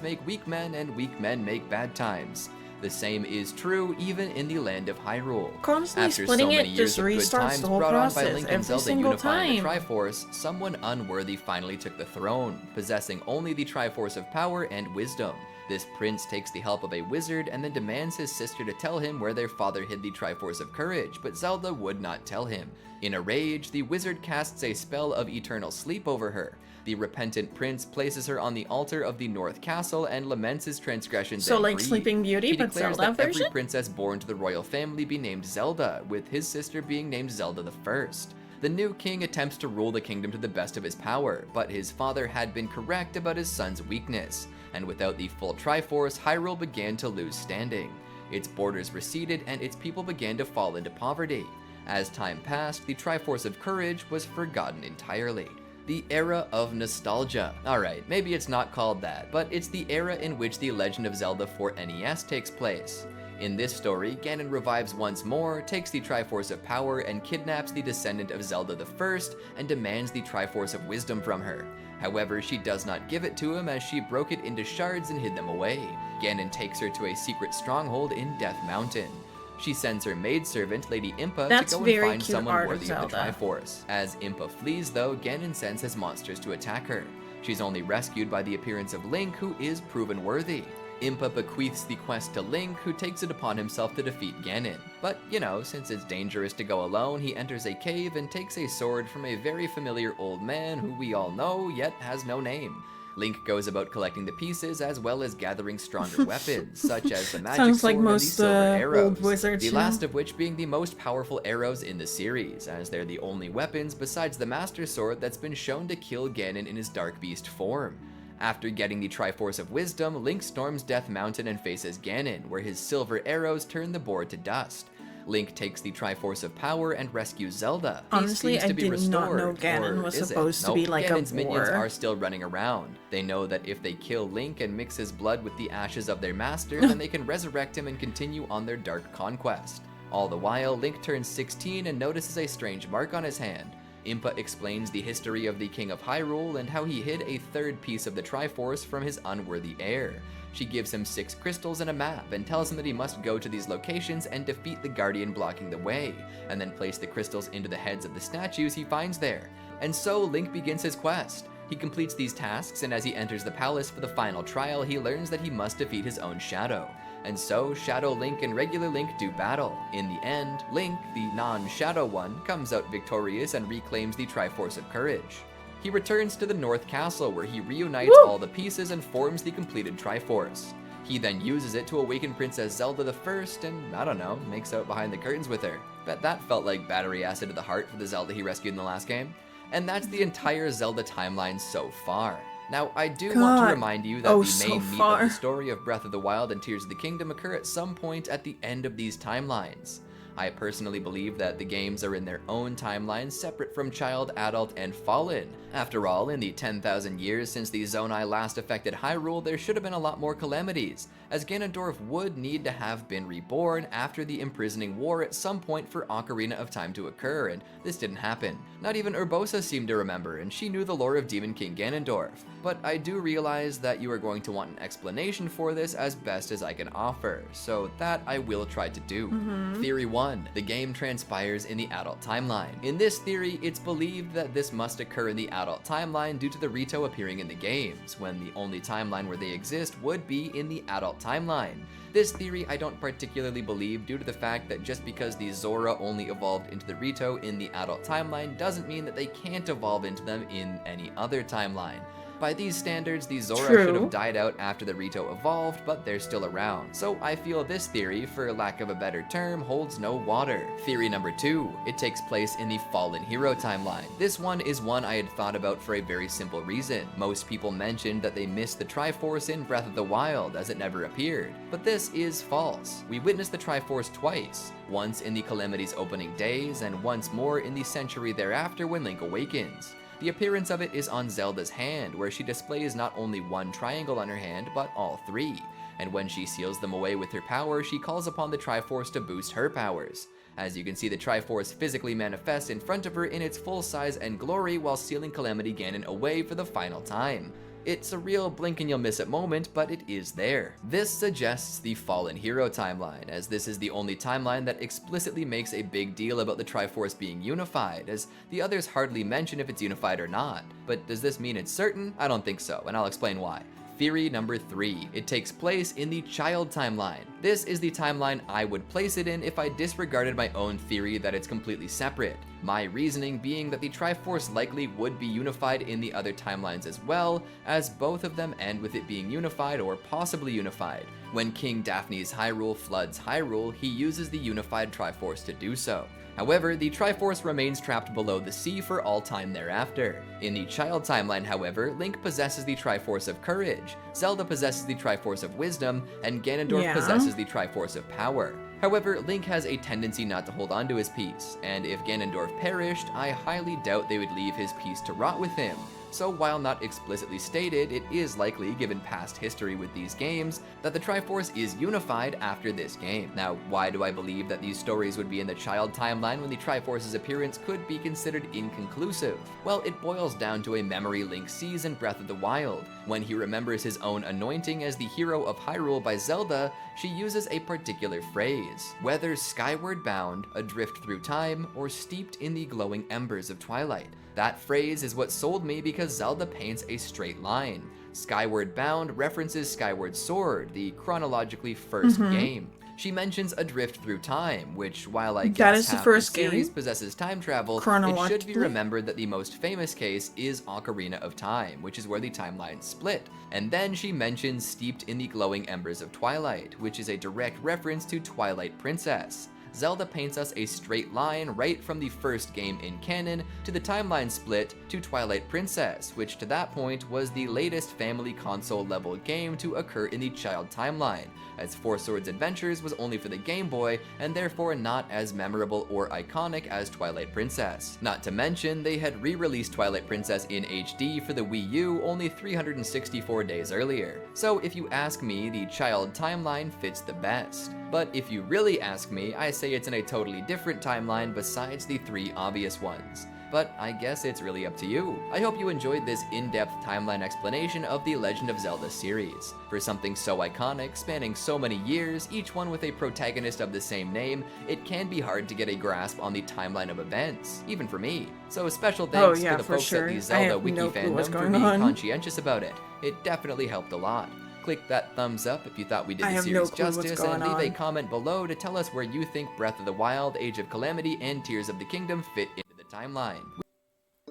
make weak men, and weak men make bad times. The same is true even in the land of Hyrule. Constantly After splitting so it many years just of good restarts times the whole brought on by process Link and every Zelda single unifying time. the Triforce, someone unworthy finally took the throne, possessing only the Triforce of Power and Wisdom. This prince takes the help of a wizard and then demands his sister to tell him where their father hid the Triforce of Courage, but Zelda would not tell him. In a rage, the wizard casts a spell of eternal sleep over her. The repentant prince places her on the altar of the North Castle and laments his transgressions So and like greed. Sleeping Beauty, He but declares Zelda that every version? princess born to the royal family be named Zelda, with his sister being named Zelda the First. The new king attempts to rule the kingdom to the best of his power, but his father had been correct about his son's weakness, and without the full Triforce, Hyrule began to lose standing. Its borders receded and its people began to fall into poverty. As time passed, the Triforce of Courage was forgotten entirely. The Era of Nostalgia. Alright, maybe it's not called that, but it's the era in which The Legend of Zelda for NES takes place. In this story, Ganon revives once more, takes the Triforce of Power, and kidnaps the descendant of Zelda the First, and demands the Triforce of Wisdom from her. However, she does not give it to him as she broke it into shards and hid them away. Ganon takes her to a secret stronghold in Death Mountain. She sends her maidservant, Lady Impa, That's to go and very find cute someone art of worthy of the Zelda. Triforce. As Impa flees, though, Ganon sends his monsters to attack her. She's only rescued by the appearance of Link, who is proven worthy. Impa bequeaths the quest to Link, who takes it upon himself to defeat Ganon. But, you know, since it's dangerous to go alone, he enters a cave and takes a sword from a very familiar old man who we all know, yet has no name. Link goes about collecting the pieces as well as gathering stronger weapons, such as the magic Sounds sword like and the most, silver arrows, old wizards, the you know? last of which being the most powerful arrows in the series, as they're the only weapons besides the Master Sword that's been shown to kill Ganon in his Dark Beast form. After getting the Triforce of Wisdom, Link storms Death Mountain and faces Ganon, where his silver arrows turn the board to dust. Link takes the Triforce of Power and rescues Zelda. Peace Honestly, seems I to be did not restored, know Ganon or was is it? supposed to Nope, be like a Ganon's minions war. are still running around. They know that if they kill Link and mix his blood with the ashes of their master, then they can resurrect him and continue on their dark conquest. All the while, Link turns 16 and notices a strange mark on his hand. Impa explains the history of the King of Hyrule and how he hid a third piece of the Triforce from his unworthy heir. She gives him 6 crystals and a map and tells him that he must go to these locations and defeat the guardian blocking the way, and then place the crystals into the heads of the statues he finds there. And so Link begins his quest. He completes these tasks, and as he enters the palace for the final trial, he learns that he must defeat his own shadow. And so, Shadow Link and regular Link do battle. In the end, Link, the non-Shadow one, comes out victorious and reclaims the Triforce of Courage. he returns to the North Castle where he reunites all the pieces and forms the completed Triforce. He then uses it to awaken Princess Zelda the First and, I don't know, makes out behind the curtains with her. Bet that felt like battery acid to the heart for the Zelda he rescued in the last game. And that's the entire Zelda timeline so far. Now, I do want to remind you that the main meat of the story of Breath of the Wild and Tears of the Kingdom occur at some point at the end of these timelines. I personally believe that the games are in their own timelines separate from Child, Adult, and Fallen. After all, in the 10,000 years since the Zonai last affected Hyrule, there should have been a lot more calamities, as Ganondorf would need to have been reborn after the imprisoning war at some point for Ocarina of Time to occur, and this didn't happen. Not even Urbosa seemed to remember, and she knew the lore of Demon King Ganondorf. But I do realize that you are going to want an explanation for this as best as I can offer, so that I will try to do. Theory 1. The game transpires in the adult timeline. In this theory, it's believed that this must occur in the adult timeline due to the Rito appearing in the games, when the only timeline where they exist would be in the adult timeline. This theory I don't particularly believe due to the fact that just because the Zora only evolved into the Rito in the adult timeline doesn't mean that they can't evolve into them in any other timeline. By these standards, the Zora should have died out after the Rito evolved, but they're still around. So I feel this theory, for lack of a better term, holds no water. Theory number 2. It takes place in the Fallen Hero timeline. This one is one I had thought about for a very simple reason. Most people mentioned that they missed the Triforce in Breath of the Wild, as it never appeared. But this is false. We witnessed the Triforce twice. Once in the Calamity's opening days, and once more in the century thereafter when Link awakens. The appearance of it is on Zelda's hand, where she displays not only one triangle on her hand, but all three. And when she seals them away with her power, she calls upon the Triforce to boost her powers. As you can see, the Triforce physically manifests in front of her in its full size and glory while sealing Calamity Ganon away for the final time. It's a real blink and you'll miss it moment, but it is there. This suggests the Fallen Hero timeline, as this is the only timeline that explicitly makes a big deal about the Triforce being unified, as the others hardly mention if it's unified or not. But does this mean it's certain? I don't think so, and I'll explain why. Theory number 3. It takes place in the Child timeline. This is the timeline I would place it in if I disregarded my own theory that it's completely separate. My reasoning being that the Triforce likely would be unified in the other timelines as well, as both of them end with it being unified or possibly unified. When King Daphne's Hyrule floods Hyrule, he uses the unified Triforce to do so. However, the Triforce remains trapped below the sea for all time thereafter. In the Child timeline, however, Link possesses the Triforce of Courage, Zelda possesses the Triforce of Wisdom, and Ganondorf possesses the Triforce of Power. However, Link has a tendency not to hold on to his piece, and if Ganondorf perished, I highly doubt they would leave his piece to rot with him. So while not explicitly stated, it is likely, given past history with these games, that the Triforce is unified after this game. Now, why do I believe that these stories would be in the Child timeline when the Triforce's appearance could be considered inconclusive? Well, it boils down to a memory Link sees in Breath of the Wild. When he remembers his own anointing as the hero of Hyrule by Zelda, she uses a particular phrase, whether skyward bound, adrift through time, or steeped in the glowing embers of twilight. That phrase is what sold me because Zelda paints a straight line. Skyward Bound references Skyward Sword, the chronologically first game. She mentions Adrift Through Time, which, while I guess half the series possesses time travel, it should be remembered that the most famous case is Ocarina of Time, which is where the timelines split. And then she mentions Steeped in the Glowing Embers of Twilight, which is a direct reference to Twilight Princess. Zelda paints us a straight line right from the first game in canon to the timeline split to Twilight Princess, which to that point was the latest family console level game to occur in the Child timeline, as Four Swords Adventures was only for the Game Boy and therefore not as memorable or iconic as Twilight Princess. Not to mention, they had re-released Twilight Princess in HD for the Wii U only 364 days earlier. So if you ask me, the Child timeline fits the best. But if you really ask me, I say it's in a totally different timeline besides the three obvious ones. But I guess it's really up to you. I hope you enjoyed this in-depth timeline explanation of the Legend of Zelda series. For something so iconic, spanning so many years, each one with a protagonist of the same name, it can be hard to get a grasp on the timeline of events, even for me. So special thanks to the folks at the Zelda Wiki fandom for being conscientious about it. It definitely helped a lot. Click that thumbs up if you thought we did the series justice, and leave a comment below to tell us where you think Breath of the Wild, Age of Calamity, and Tears of the Kingdom fit into the timeline.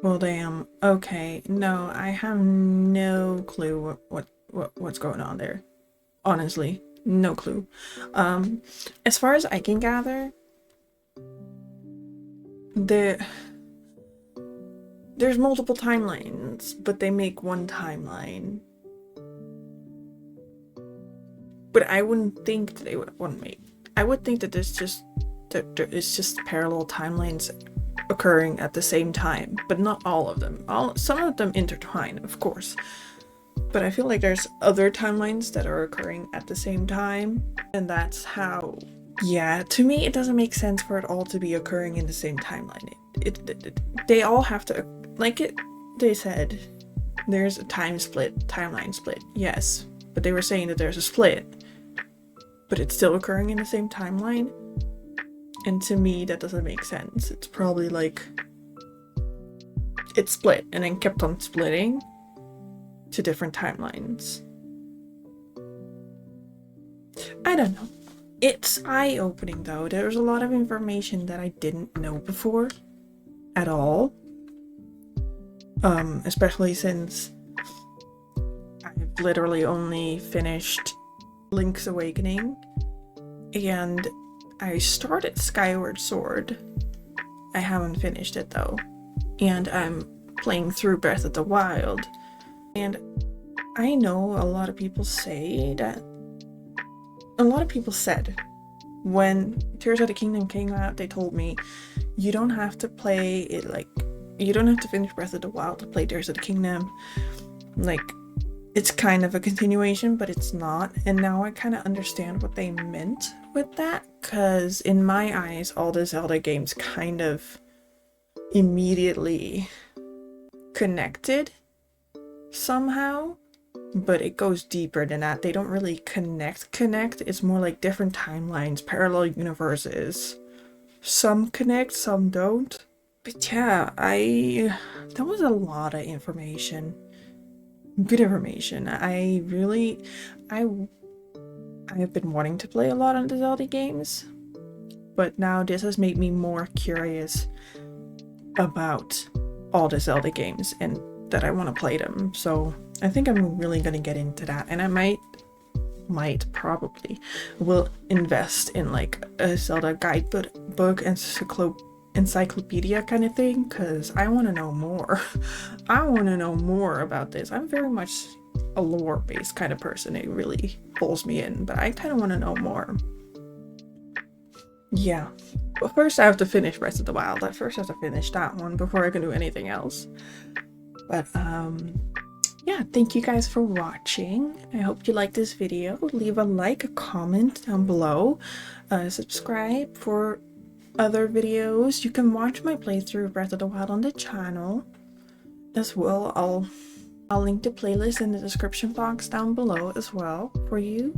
Well, damn. Okay, no, I have no clue what's going on there. Honestly, no clue. As far as I can gather, there's multiple timelines, but they make one timeline. But I wouldn't think that they wouldn't make. I would think that it's just parallel timelines occurring at the same time, but not all of them. Some of them intertwine, of course. But I feel like there's other timelines that are occurring at the same time, and that's how. Yeah, to me, it doesn't make sense for it all to be occurring in the same timeline. They all have to, they said, there's a timeline split, yes, but they were saying that there's a split, but it's still occurring in the same timeline, and to me, that doesn't make sense. It's probably like, it split, and then kept on splitting to different timelines. I don't know. It's eye-opening though. There's a lot of information that I didn't know before at all. Especially since I've literally only finished Link's Awakening and I started Skyward Sword. I haven't finished it though. And I'm playing through Breath of the Wild. And I know a lot of people said when Tears of the Kingdom came out, they told me, you don't have to play it you don't have to finish Breath of the Wild to play Tears of the Kingdom. Like, it's kind of a continuation, but it's not. And now I kind of understand what they meant with that, because in my eyes, all the Zelda games kind of immediately connected somehow. But it goes deeper than that. They don't really connect. It's more like different timelines, parallel universes. Some connect, some don't. But yeah, that was a lot of information. Good information. I have been wanting to play a lot of the Zelda games, but now this has made me more curious about all the Zelda games and that I want to play them. So I think I'm really gonna get into that, and I probably will invest in like a Zelda guidebook encyclopedia kind of thing, because I want to know more. I want to know more about this. I'm very much a lore-based kind of person. It really pulls me in, but I kind of want to know more. Yeah, but first I have to finish Breath of the Wild. I first have to finish that one before I can do anything else. But yeah, thank you guys for watching. I hope you liked this video. Leave a like, a comment down below. Subscribe for other videos. You can watch my playthrough of Breath of the Wild on the channel as well. I'll link the playlist in the description box down below as well for you.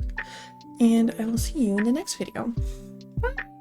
And I will see you in the next video. Bye!